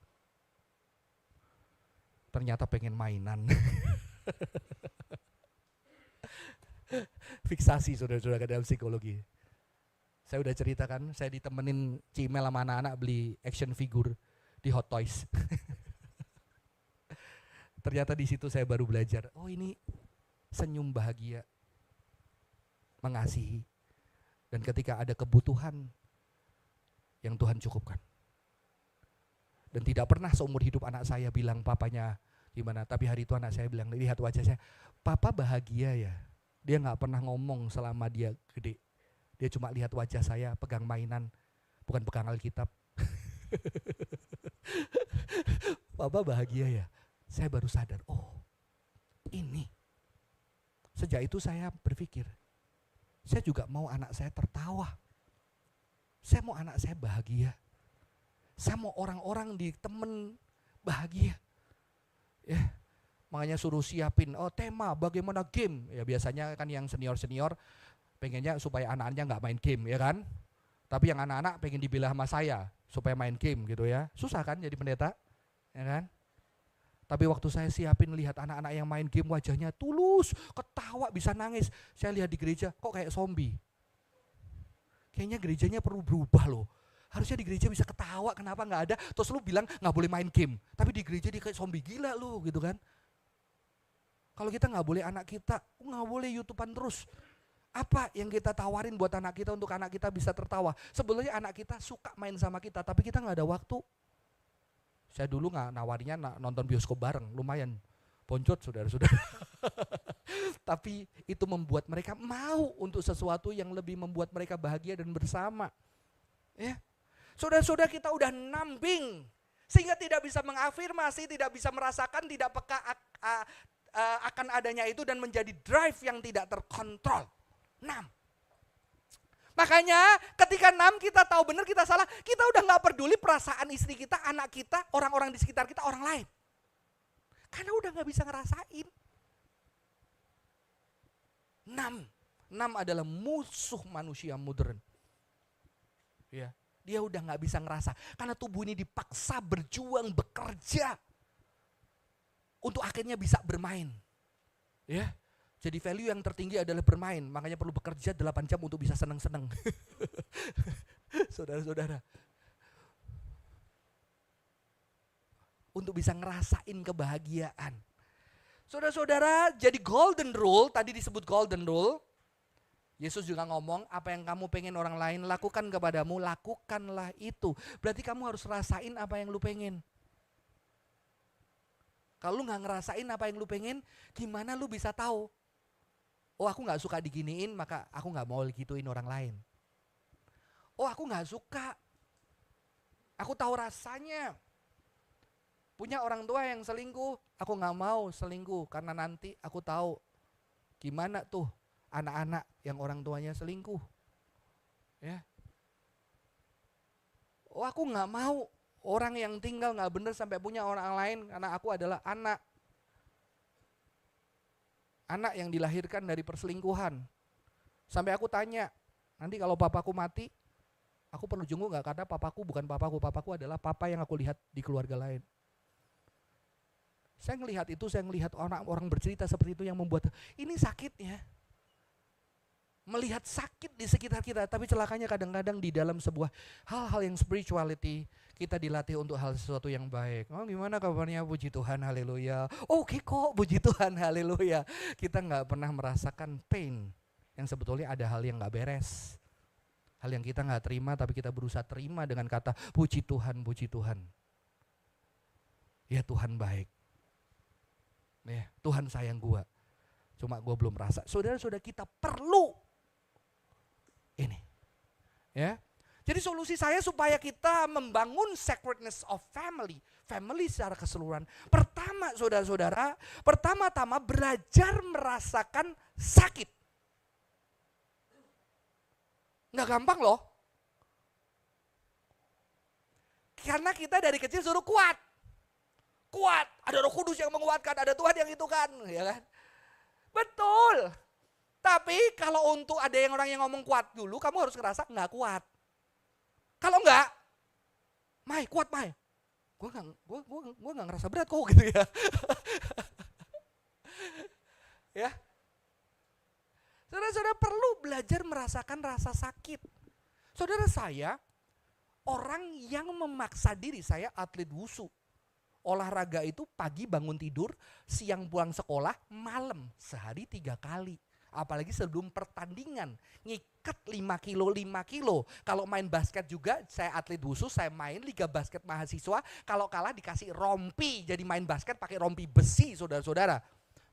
Ternyata pengen mainan. Fiksasi saudara-saudara dalam psikologi. Saya udah ceritakan, saya ditemenin Cimel sama anak-anak beli action figure di Hot Toys. Ternyata di situ saya baru belajar, oh ini senyum bahagia, mengasihi. Dan ketika ada kebutuhan yang Tuhan cukupkan. Dan tidak pernah seumur hidup anak saya bilang papanya gimana. Tapi hari itu anak saya bilang, lihat wajah saya, papa bahagia ya. Dia gak pernah ngomong selama dia gede. Dia cuma lihat wajah saya pegang mainan, bukan pegang Alkitab. Papa bahagia ya. Saya baru sadar, oh ini. Sejak itu saya berpikir, saya juga mau anak saya tertawa. Saya mau anak saya bahagia. Saya mau orang-orang di temen bahagia. Ya, makanya suruh siapin, oh tema bagaimana game. Ya biasanya kan yang senior-senior pengennya supaya anak-anaknya gak main game ya kan. Tapi yang anak-anak pengen dibela sama saya. supaya main game gitu ya. Susah kan jadi pendeta, ya kan? Tapi waktu saya siapin lihat anak-anak yang main game wajahnya tulus, ketawa bisa nangis. Saya lihat di gereja kok kayak zombie. Kayaknya gerejanya perlu berubah loh. Harusnya di gereja bisa ketawa, kenapa nggak ada? Terus lu bilang nggak boleh main game, tapi di gereja dia kayak zombie, gila lu gitu kan? Kalau kita nggak boleh anak kita, nggak boleh YouTubean terus. Apa yang kita tawarin buat anak kita untuk anak kita bisa tertawa? Sebenarnya anak kita suka main sama kita, tapi kita nggak ada waktu. Saya dulu nggak nawarinya nonton bioskop bareng, lumayan boncot saudara-saudara. Tapi itu membuat mereka mau untuk sesuatu yang lebih membuat mereka bahagia dan bersama. Ya, saudara-saudara kita udah nambing, sehingga tidak bisa mengafirmasi, tidak bisa merasakan, tidak peka akan adanya itu dan menjadi drive yang tidak terkontrol. 6. Makanya ketika 6 kita tahu benar kita salah, kita udah gak peduli perasaan istri kita, anak kita, orang-orang di sekitar kita, orang lain. Karena udah gak bisa ngerasain. 6 adalah musuh manusia modern. Ya, dia udah gak bisa ngerasa. Karena tubuh ini dipaksa berjuang, bekerja. Untuk akhirnya bisa bermain. Ya. Jadi value yang tertinggi adalah bermain, makanya perlu bekerja 8 jam untuk bisa senang-senang. Saudara-saudara. Untuk bisa ngerasain kebahagiaan. Saudara-saudara, jadi golden rule, tadi disebut golden rule. Yesus juga ngomong, apa yang kamu pengen orang lain lakukan kepadamu, lakukanlah itu. Berarti kamu harus rasain apa yang lu pengen. Kalau lu gak ngerasain apa yang lu pengen, gimana lu bisa tahu? Oh aku gak suka diginiin, maka aku gak mau gituin orang lain. Oh aku gak suka, aku tahu rasanya. Punya orang tua yang selingkuh, aku gak mau selingkuh. Karena nanti aku tahu gimana tuh anak-anak yang orang tuanya selingkuh. Ya. Oh aku gak mau orang yang tinggal gak bener sampai punya orang lain, karena aku adalah anak. Anak yang dilahirkan dari perselingkuhan. Sampai aku tanya, nanti kalau papaku mati, aku perlu jenguk gak? Karena papaku bukan papaku adalah papa yang aku lihat di keluarga lain. Saya ngelihat itu, saya ngelihat orang bercerita seperti itu yang membuat, ini sakitnya. Melihat sakit di sekitar kita, tapi celakanya kadang-kadang di dalam sebuah hal-hal yang spirituality, kita dilatih untuk hal sesuatu yang baik. Oh gimana kabarnya, puji Tuhan, haleluya. Oke kok, puji Tuhan, haleluya. Kita gak pernah merasakan pain, yang sebetulnya ada hal yang gak beres. Hal yang kita gak terima, tapi kita berusaha terima dengan kata, puji Tuhan, puji Tuhan. Ya Tuhan baik. Ya, Tuhan sayang gua. Cuma gua belum merasa. Saudara-saudara kita perlu ini. Ya. Jadi solusi saya supaya kita membangun sacredness of family secara keseluruhan. Pertama saudara-saudara, pertama-tama belajar merasakan sakit. Nggak gampang loh. Karena kita dari kecil suruh kuat. Kuat, ada Roh Kudus yang menguatkan, ada Tuhan yang itu kan, ya kan? Betul. Tapi kalau untuk ada yang orang yang ngomong kuat dulu, kamu harus ngerasa nggak kuat. Kalau enggak, Mai kuat Mai. Gue nggak ngerasa berat kok gitu ya. Ya. Saudara-saudara perlu belajar merasakan rasa sakit. Saudara saya, orang yang memaksa diri, saya atlet wusu. Olahraga itu pagi bangun tidur, siang pulang sekolah, malam sehari 3 kali. Apalagi sebelum pertandingan, ngikat 5 kilo. Kalau main basket juga, saya atlet wusu, saya main liga basket mahasiswa. Kalau kalah dikasih rompi, jadi main basket pakai rompi besi saudara-saudara.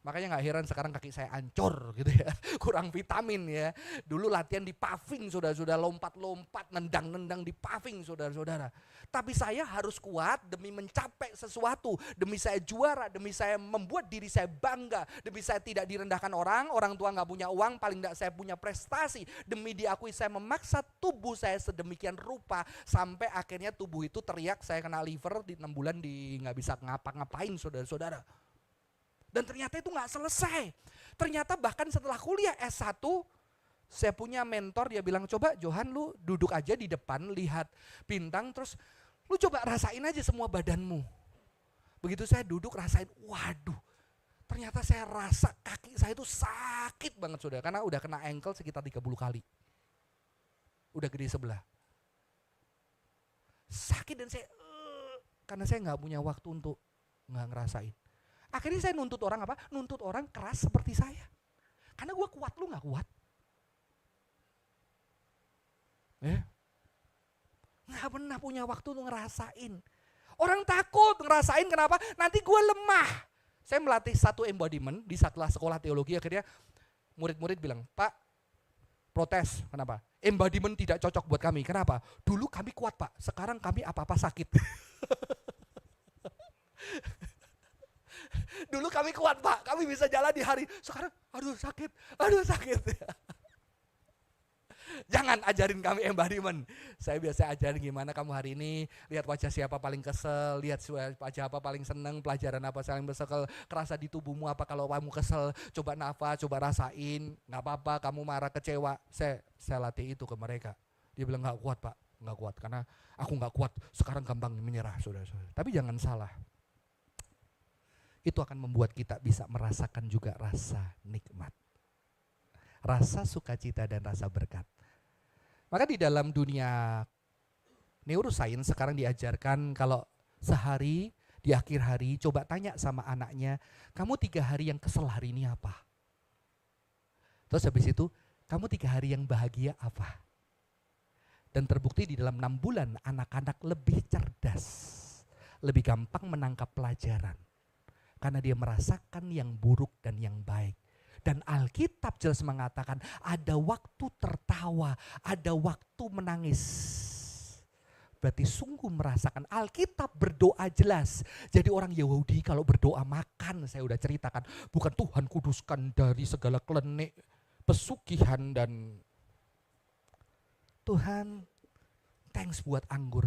Makanya gak heran sekarang kaki saya ancur gitu ya, kurang vitamin ya. Dulu latihan di paving saudara-saudara, lompat-lompat, nendang-nendang di paving saudara-saudara. Tapi saya harus kuat demi mencapai sesuatu, demi saya juara, demi saya membuat diri saya bangga, demi saya tidak direndahkan orang tua gak punya uang, paling tidak saya punya prestasi. Demi diakui saya memaksa tubuh saya sedemikian rupa, sampai akhirnya tubuh itu teriak saya kena liver, di 6 bulan gak bisa ngapa-ngapain saudara-saudara. Dan ternyata itu gak selesai. Ternyata bahkan setelah kuliah S1, Saya punya mentor, dia bilang, coba Johan lu duduk aja di depan, lihat bintang, terus lu coba rasain aja semua badanmu. Begitu saya duduk rasain, waduh, ternyata saya rasa kaki saya itu sakit banget saudara, karena udah kena ankle sekitar 30 kali. Udah gede sebelah. Sakit dan saya, karena saya gak punya waktu untuk gak ngerasain. Akhirnya saya nuntut orang apa? Nuntut orang keras seperti saya. Karena gue kuat, lu gak kuat. Nggak pernah punya waktu untuk ngerasain. Orang takut ngerasain, kenapa? Nanti gue lemah. Saya melatih satu embodiment di sekolah teologi, akhirnya murid-murid bilang, Pak, protes, kenapa? Embodiment tidak cocok buat kami, kenapa? Dulu kami kuat Pak, sekarang kami apa-apa sakit. Dulu kami kuat Pak, kami bisa jalan di hari, sekarang aduh sakit. Jangan ajarin kami embodiment. Saya biasa ajarin gimana kamu hari ini, lihat wajah siapa paling kesel, lihat wajah apa paling seneng, pelajaran apa paling bersekel, kerasa di tubuhmu apa kalau kamu kesel, coba nafas, coba rasain, gak apa-apa kamu marah kecewa. Saya latih itu ke mereka. Dia bilang gak kuat Pak, gak kuat karena aku gak kuat, sekarang gampang menyerah saudara-saudara. Tapi jangan salah, itu akan membuat kita bisa merasakan juga rasa nikmat, rasa sukacita dan rasa berkat. Maka di dalam dunia neuroscience sekarang diajarkan kalau sehari di akhir hari coba tanya sama anaknya, kamu 3 hari yang kesel hari ini apa? Terus habis itu, kamu 3 hari yang bahagia apa? Dan terbukti di dalam 6 bulan anak-anak lebih cerdas, lebih gampang menangkap pelajaran. Karena dia merasakan yang buruk dan yang baik. Dan Alkitab jelas mengatakan ada waktu tertawa, ada waktu menangis. Berarti sungguh merasakan. Alkitab berdoa jelas. Jadi orang Yahudi kalau berdoa makan, saya udah ceritakan. Bukan Tuhan kuduskan dari segala klenik, pesugihan dan Tuhan thanks buat anggur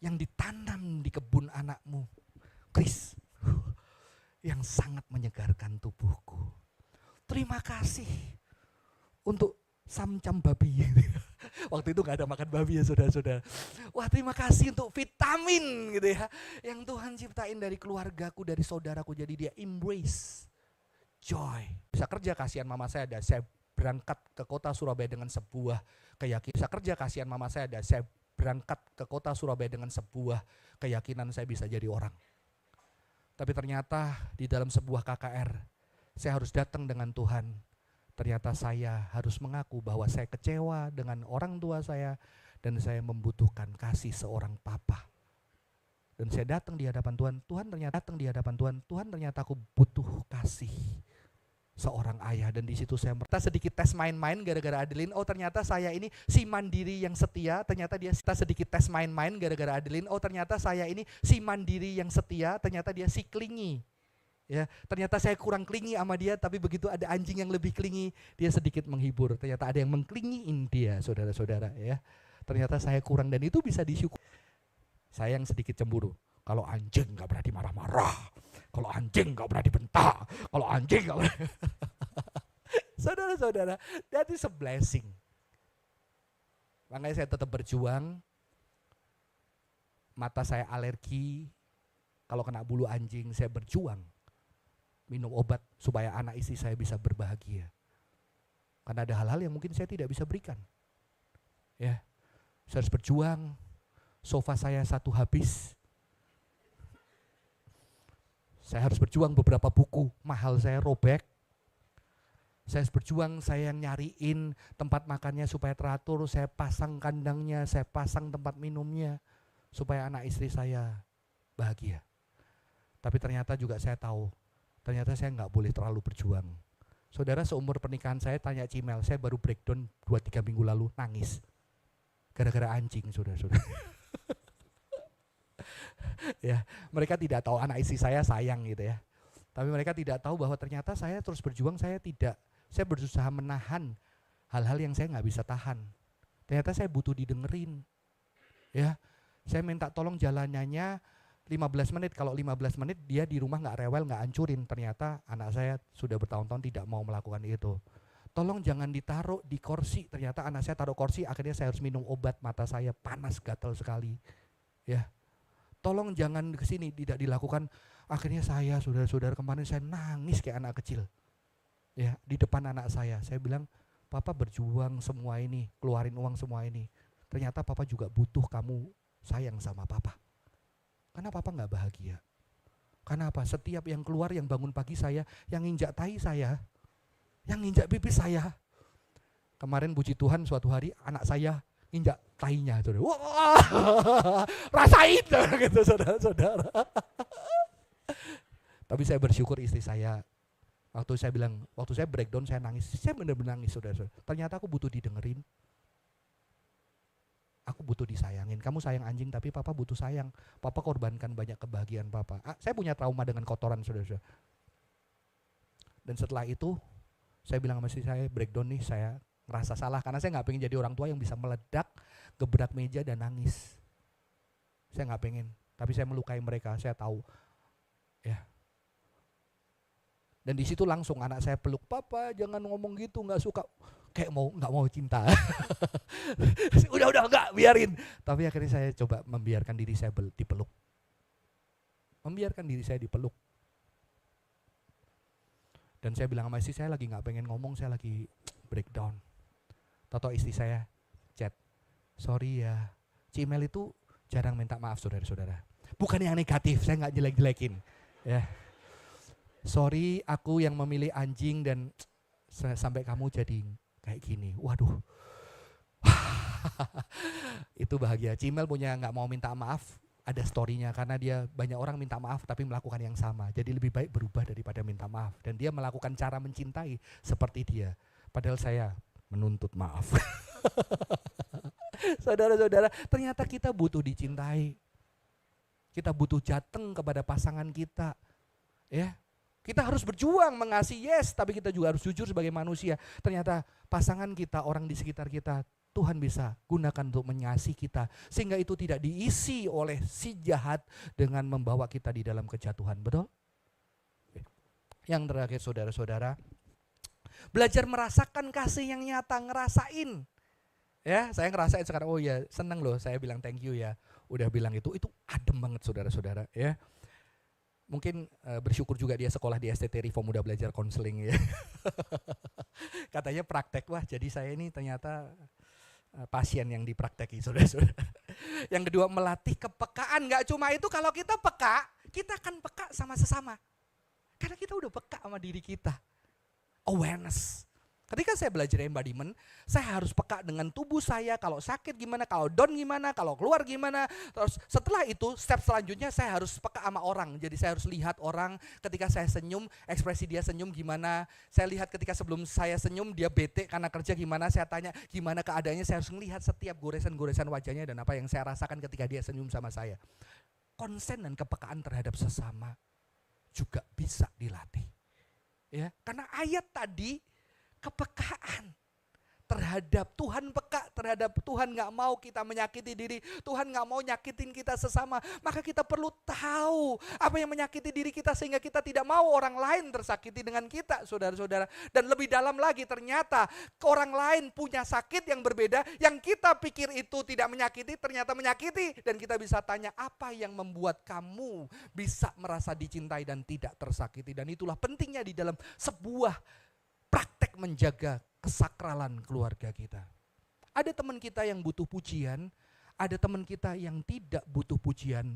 yang ditanam di kebun anakmu, Kris, yang sangat menyegarkan tubuhku. Terima kasih untuk samcam babi. Waktu itu gak ada makan babi ya saudara-saudara. Wah terima kasih untuk vitamin gitu ya, yang Tuhan ciptain dari keluargaku, dari saudaraku. Jadi dia embrace joy. Bisa kerja, kasihan mama saya ada, saya berangkat ke kota Surabaya dengan sebuah keyakinan. Bisa kerja, kasihan mama saya ada, saya berangkat ke kota Surabaya dengan sebuah keyakinan saya bisa jadi orang. Tapi ternyata di dalam sebuah KKR, saya harus datang dengan Tuhan. Ternyata saya harus mengaku bahwa saya kecewa dengan orang tua saya dan saya membutuhkan kasih seorang papa. Dan saya datang di hadapan Tuhan, Tuhan ternyata aku butuh kasih seorang ayah. Dan di situ saya sedikit tes main-main gara-gara Adeline. Oh ternyata saya ini si mandiri yang setia. Ternyata dia sedikit tes main-main gara-gara Adeline. Oh ternyata saya ini si mandiri yang setia. Ternyata dia si klingi. Ya, ternyata saya kurang klingi sama dia, tapi begitu ada anjing yang lebih klingi, dia sedikit menghibur. Ternyata ada yang mengklingiin dia, saudara-saudara ya. Ternyata saya kurang, dan itu bisa disyukur. Saya yang sedikit cemburu. Kalau anjing gak pernah dimarah-marah, kalau anjing gak pernah dibentak, kalau anjing gak pernah. Saudara-saudara, that is a blessing. Makanya saya tetap berjuang. Mata saya alergi, kalau kena bulu anjing saya berjuang. Minum obat supaya anak istri saya bisa berbahagia. Karena ada hal-hal yang mungkin saya tidak bisa berikan. Ya, saya harus berjuang. Sofa saya 1 habis. Saya harus berjuang, beberapa buku mahal saya robek. Saya harus berjuang, saya yang nyariin tempat makannya supaya teratur, saya pasang kandangnya, saya pasang tempat minumnya, supaya anak istri saya bahagia. Tapi ternyata juga saya tahu, ternyata saya nggak boleh terlalu berjuang. Saudara, seumur pernikahan saya tanya Cimel, saya baru breakdown 2-3 minggu lalu, nangis. Gara-gara anjing, saudara-saudara. Ya, mereka tidak tahu anak istri saya sayang gitu ya. Tapi mereka tidak tahu bahwa ternyata saya terus berjuang, saya berusaha menahan hal-hal yang saya nggak bisa tahan. Ternyata saya butuh didengerin. Ya, saya minta tolong jalanannya 15 menit, kalau 15 menit dia di rumah gak rewel, gak hancurin. Ternyata anak saya sudah bertahun-tahun tidak mau melakukan itu. Tolong jangan ditaruh di kursi. Ternyata anak saya taruh kursi, akhirnya saya harus minum obat, mata saya panas gatal sekali. Ya. Tolong jangan ke sini, tidak dilakukan. Akhirnya saya, saudara-saudara, kemarin saya nangis kayak anak kecil. Ya, di depan anak saya bilang, Papa berjuang semua ini, keluarin uang semua ini. Ternyata Papa juga butuh kamu sayang sama Papa. Karena Papa gak bahagia. Karena apa? Setiap yang keluar, yang bangun pagi saya, yang nginjak tahi saya, yang nginjak pipi saya. Kemarin puji Tuhan suatu hari anak saya nginjak tahinya. Wah, rasain gitu saudara-saudara. Tapi saya bersyukur istri saya. Waktu saya breakdown, saya nangis. Saya benar-benar nangis, saudara-saudara. Ternyata aku butuh didengerin. Aku butuh disayangin. Kamu sayang anjing, tapi Papa butuh sayang. Papa korbankan banyak kebahagiaan Papa. Saya punya trauma dengan kotoran, saudara-saudara. Dan setelah itu, saya bilang sama istri saya, breakdown nih, saya ngerasa salah. Karena saya gak pengen jadi orang tua yang bisa meledak, gebrak meja dan nangis. Saya gak pengen. Tapi saya melukai mereka, saya tahu. Ya. Dan di situ langsung anak saya peluk, Papa jangan ngomong gitu, nggak suka, kayak nggak mau cinta. udah nggak, biarin. Tapi akhirnya saya coba membiarkan diri saya dipeluk, membiarkan diri saya dipeluk. Dan saya bilang sama istri saya lagi nggak pengen ngomong, saya lagi breakdown. Tahu istri saya chat, sorry ya, Cimel itu jarang minta maaf saudara-saudara. Bukan yang negatif, saya nggak jelek-jelekin, ya. Sorry, aku yang memilih anjing dan sampai kamu jadi kayak gini. Waduh, itu bahagia. Cimel punya nggak mau minta maaf, ada storynya karena dia banyak orang minta maaf tapi melakukan yang sama. Jadi lebih baik berubah daripada minta maaf. Dan dia melakukan cara mencintai seperti dia. Padahal saya menuntut maaf. Saudara-saudara, ternyata kita butuh dicintai. Kita butuh jateng kepada pasangan kita. Ya. Kita harus berjuang mengasihi, yes, tapi kita juga harus jujur sebagai manusia. Ternyata pasangan kita, orang di sekitar kita, Tuhan bisa gunakan untuk mengasihi kita. Sehingga itu tidak diisi oleh si jahat dengan membawa kita di dalam kejatuhan, betul? Yang terakhir saudara-saudara, belajar merasakan kasih yang nyata, ngerasain. Ya, saya ngerasain sekarang, oh ya seneng loh, saya bilang thank you ya. Udah bilang itu adem banget saudara-saudara ya. Mungkin bersyukur juga dia sekolah di STT Reform Muda Belajar Konseling ya. Katanya praktek, wah jadi saya ini ternyata pasien yang dipraktekin saudara-saudara. Yang kedua melatih kepekaan, gak cuma itu, kalau kita peka, kita akan peka sama sesama. Karena kita udah peka sama diri kita. Awareness. Ketika saya belajar embodiment, saya harus peka dengan tubuh saya, kalau sakit gimana, kalau down gimana, kalau keluar gimana. Terus setelah itu, step selanjutnya saya harus peka sama orang. Jadi saya harus lihat orang ketika saya senyum, ekspresi dia senyum gimana. Saya lihat ketika sebelum saya senyum, dia bete karena kerja gimana. Saya tanya gimana keadaannya, saya harus melihat setiap goresan-goresan wajahnya dan apa yang saya rasakan ketika dia senyum sama saya. Konsen dan kepekaan terhadap sesama juga bisa dilatih. Ya, karena ayat tadi, kepekaan terhadap Tuhan, peka terhadap Tuhan, gak mau kita menyakiti diri, Tuhan gak mau nyakitin kita sesama, maka kita perlu tahu apa yang menyakiti diri kita sehingga kita tidak mau orang lain tersakiti dengan kita, saudara-saudara. Dan lebih dalam lagi, ternyata orang lain punya sakit yang berbeda, yang kita pikir itu tidak menyakiti, ternyata menyakiti. Dan kita bisa tanya, apa yang membuat kamu bisa merasa dicintai dan tidak tersakiti. Dan itulah pentingnya di dalam sebuah praktek menjaga kesakralan keluarga kita. Ada teman kita yang butuh pujian, ada teman kita yang tidak butuh pujian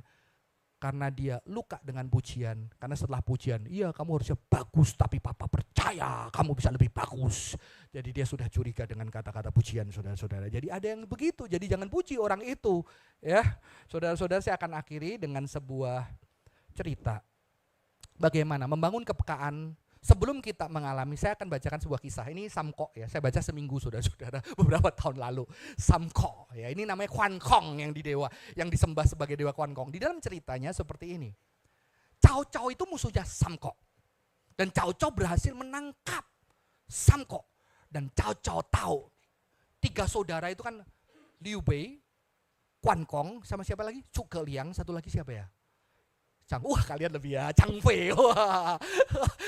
karena dia luka dengan pujian. Karena setelah pujian, iya kamu harusnya bagus, tapi papa percaya kamu bisa lebih bagus. Jadi dia sudah curiga dengan kata-kata pujian, saudara-saudara. Jadi ada yang begitu, jadi jangan puji orang itu. Ya, saudara-saudara, saya akan akhiri dengan sebuah cerita. Bagaimana membangun kepekaan. Sebelum kita mengalami, saya akan bacakan sebuah kisah. Ini Samko ya, saya baca seminggu saudara-saudara beberapa tahun lalu. Samko ya, ini namanya Kwan Kong yang disembah sebagai dewa Kwan Kong. Di dalam ceritanya seperti ini. Cao Cao itu musuhnya Samko. Dan Cao Cao berhasil menangkap Samko. Dan Cao Cao tahu 3 saudara itu kan Liu Bei, Kwan Kong, sama siapa lagi? Zhuge Liang, satu lagi siapa ya? Wah kalian lebih ya, Changfei.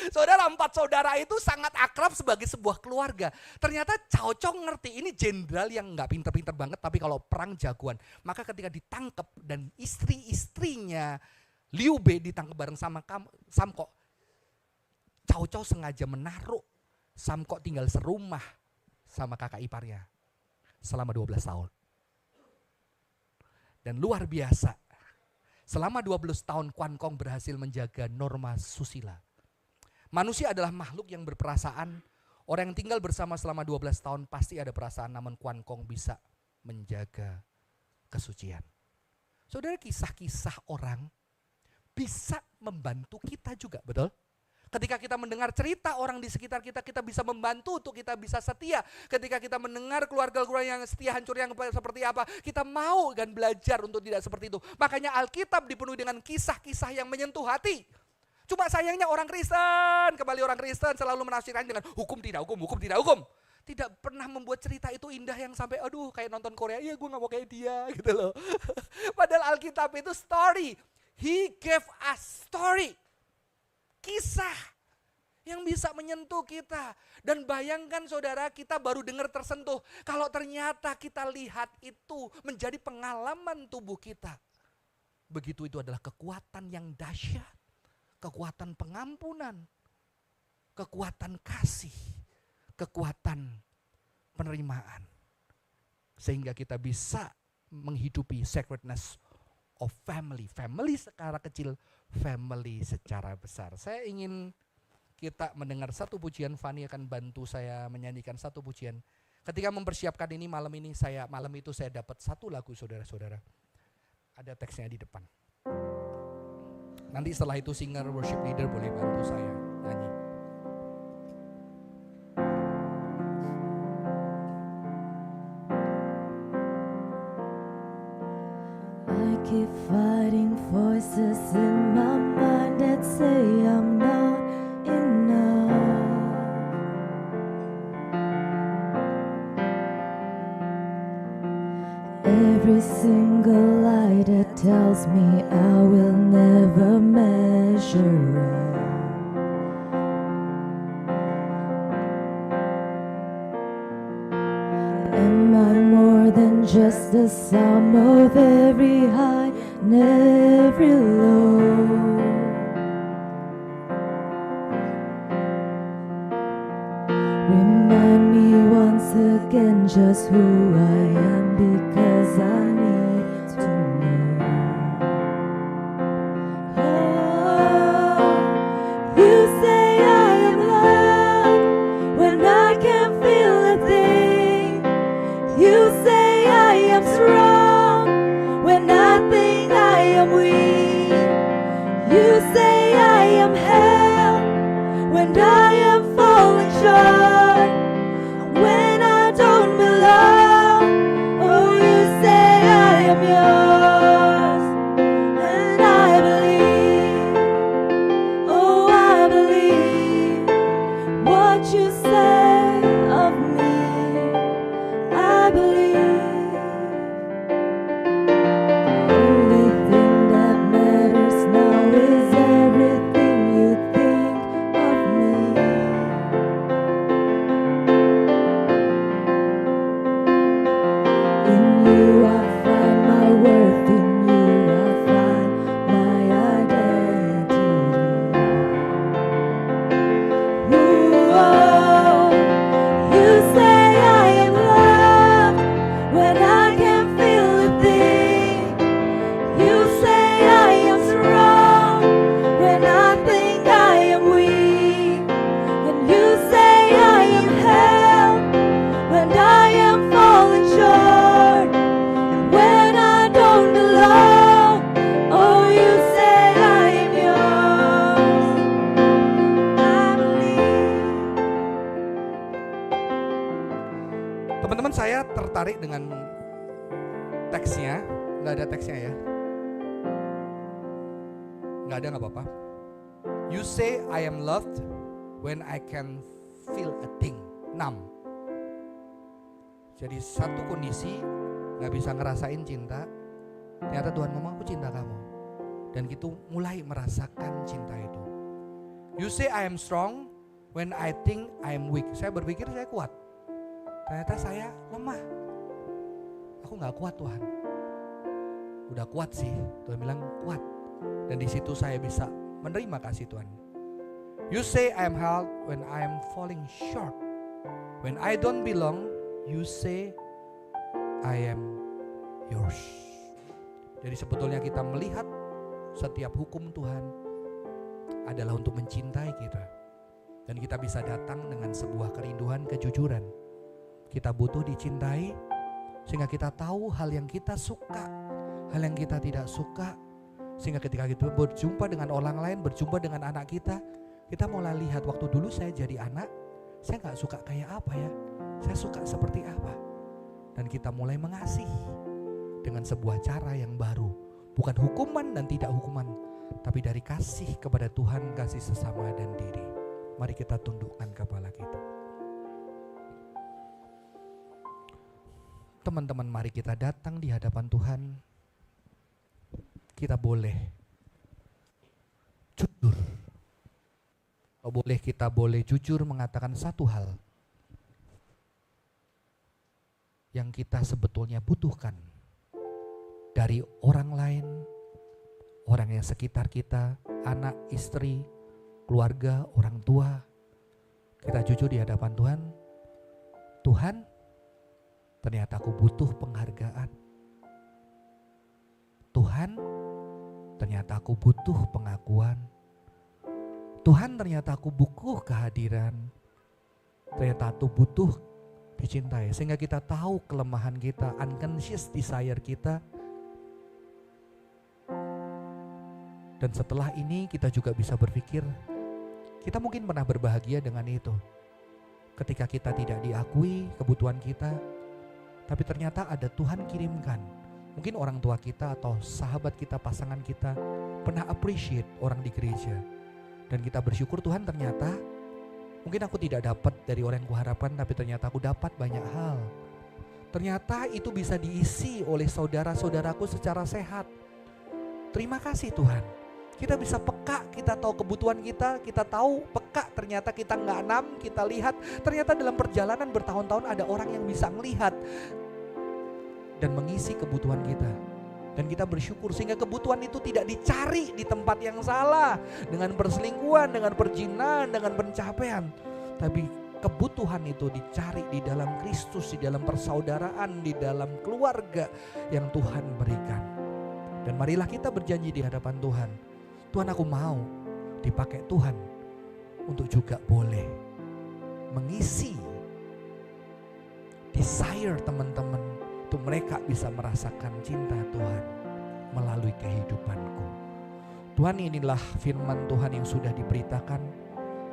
Saudara, 4 saudara itu sangat akrab sebagai sebuah keluarga. Ternyata Cao Chong ngerti ini jenderal yang gak pinter-pinter banget, tapi kalau perang jagoan. Maka ketika ditangkap dan istri-istrinya Liu Bei ditangkap bareng sama Samko, Cao Chong sengaja menaruh Samko tinggal serumah sama kakak iparnya selama 12 tahun. Dan luar biasa, selama 12 tahun Kuan Kong berhasil menjaga norma susila. Manusia adalah makhluk yang berperasaan. Orang yang tinggal bersama selama 12 tahun pasti ada perasaan, namun Kuan Kong bisa menjaga kesucian. Saudara, kisah-kisah orang bisa membantu kita juga, betul? Ketika kita mendengar cerita orang di sekitar kita, kita bisa membantu untuk kita bisa setia. Ketika kita mendengar keluarga-keluarga yang setia hancur yang seperti apa, kita mau dan belajar untuk tidak seperti itu. Makanya Alkitab dipenuhi dengan kisah-kisah yang menyentuh hati. Cuma sayangnya orang Kristen, kembali orang Kristen selalu menafsirkan dengan hukum tidak hukum, hukum tidak hukum. Tidak pernah membuat cerita itu indah yang sampai aduh kayak nonton Korea, ya gue gak mau kayak dia gitu loh. Padahal Alkitab itu story. He gave us story. Kisah yang bisa menyentuh kita. Dan bayangkan saudara, kita baru dengar tersentuh. Kalau ternyata kita lihat itu menjadi pengalaman tubuh kita. Begitu itu adalah kekuatan yang dahsyat. Kekuatan pengampunan. Kekuatan kasih. Kekuatan penerimaan. Sehingga kita bisa menghidupi sacredness of family. Family secara kecil, family secara besar. Saya ingin kita mendengar satu pujian. Fani akan bantu saya menyanyikan satu pujian. Ketika mempersiapkan ini malam itu saya dapat satu lagu saudara-saudara. Ada teksnya di depan. Nanti setelah itu singer worship leader boleh bantu saya nyanyi. Keep fighting voices in my mind that say I'm not enough. Every single lie that tells me I will never measure up. Am I more than just the sum of every high and every low? Remind me once again just who I am, because I need to know. Oh, you say I am loved when I can't feel a thing. You say I am strong when I think I am weak. You say I am held when I am falling short, when I don't belong. Oh, you say I am yours, and I believe. Oh, I believe what you say of me. I believe. Only thing that matters now is everything you think of me. In you I find my worth, in you I find my identity. Ooh, you say I am loved when I can't feel a thing. You say I am strong when I think I am weak. And you say I am held when I am falling short, and when I don't belong. Oh, you say I am yours. I believe. Teman-teman, saya tertarik dengan teksnya. Nggak ada teksnya ya? Nggak ada, nggak apa-apa. You say I am loved when I can feel a thing. 6. Jadi satu kondisi nggak bisa ngerasain cinta. Ternyata Tuhan ngomong, aku cinta kamu. Dan kita mulai merasakan cinta itu. You say I am strong when I think I am weak. Saya berpikir saya kuat. Ternyata saya lemah. Aku gak kuat Tuhan. Udah kuat sih. Tuhan bilang kuat. Dan di situ saya bisa menerima kasih Tuhan. You say I am held when I am falling short. When I don't belong, you say I am yours. Jadi sebetulnya kita melihat setiap hukum Tuhan adalah untuk mencintai kita. Dan kita bisa datang dengan sebuah kerinduan kejujuran. Kita butuh dicintai sehingga kita tahu hal yang kita suka, hal yang kita tidak suka. Sehingga ketika kita berjumpa dengan orang lain, berjumpa dengan anak kita mulai lihat waktu dulu saya jadi anak, saya gak suka kayak apa ya, saya suka seperti apa. Dan kita mulai mengasihi dengan sebuah cara yang baru. Bukan hukuman dan tidak hukuman, tapi dari kasih kepada Tuhan, kasih sesama dan diri. Mari kita tundukkan kepala kita. Teman-teman, mari kita datang di hadapan Tuhan. Kita boleh jujur. Kalau boleh, kita boleh jujur mengatakan satu hal yang kita sebetulnya butuhkan dari orang lain, orang yang sekitar kita, anak, istri, keluarga, orang tua. Kita jujur di hadapan Tuhan. Tuhan, ternyata aku butuh penghargaan. Tuhan, ternyata aku butuh pengakuan. Tuhan, ternyata aku butuh kehadiran. Ternyata aku butuh dicintai. Sehingga kita tahu kelemahan kita, unconscious desire kita. Dan setelah ini kita juga bisa berpikir, kita mungkin pernah berbahagia dengan itu. Ketika kita tidak diakui kebutuhan kita, tapi ternyata ada Tuhan kirimkan. Mungkin orang tua kita atau sahabat kita, pasangan kita pernah appreciate orang di gereja. Dan kita bersyukur Tuhan, ternyata mungkin aku tidak dapat dari orang yang kuharapkan, tapi ternyata aku dapat banyak hal. Ternyata itu bisa diisi oleh saudara-saudaraku secara sehat. Terima kasih Tuhan. Kita bisa peka, kita tahu kebutuhan kita tahu peka, ternyata kita nggak enam, kita lihat. Ternyata dalam perjalanan bertahun-tahun ada orang yang bisa melihat dan mengisi kebutuhan kita. Dan kita bersyukur sehingga kebutuhan itu tidak dicari di tempat yang salah. Dengan perselingkuhan, dengan perzinahan, dengan pencapaian. Tapi kebutuhan itu dicari di dalam Kristus, di dalam persaudaraan, di dalam keluarga yang Tuhan berikan. Dan marilah kita berjanji di hadapan Tuhan. Tuhan, aku mau dipakai Tuhan untuk juga boleh mengisi desire teman-teman untuk mereka bisa merasakan cinta Tuhan melalui kehidupanku. Tuhan, inilah firman Tuhan yang sudah diberitakan.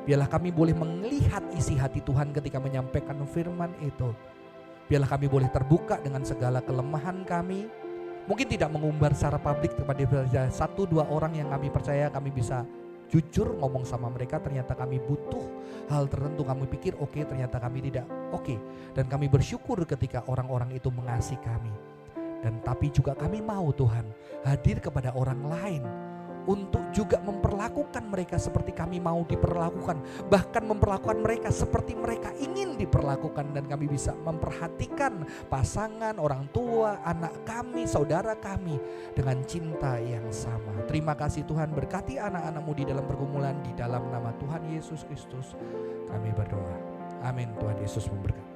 Biarlah kami boleh melihat isi hati Tuhan ketika menyampaikan firman itu. Biarlah kami boleh terbuka dengan segala kelemahan kami. Mungkin tidak mengumbar secara publik kepada 1-2 orang yang kami percaya kami bisa jujur ngomong sama mereka. Ternyata kami butuh hal tertentu, kami pikir oke, ternyata kami tidak oke. Dan kami bersyukur ketika orang-orang itu mengasihi kami. Dan tapi juga kami mau Tuhan hadir kepada orang lain untuk juga memperlakukan mereka seperti kami mau diperlakukan. Bahkan memperlakukan mereka seperti mereka ingin diperlakukan. Dan kami bisa memperhatikan pasangan, orang tua, anak kami, saudara kami dengan cinta yang sama. Terima kasih Tuhan, berkati anak-anak-Mu di dalam pergumulan. Di dalam nama Tuhan Yesus Kristus kami berdoa. Amin. Tuhan Yesus memberkati.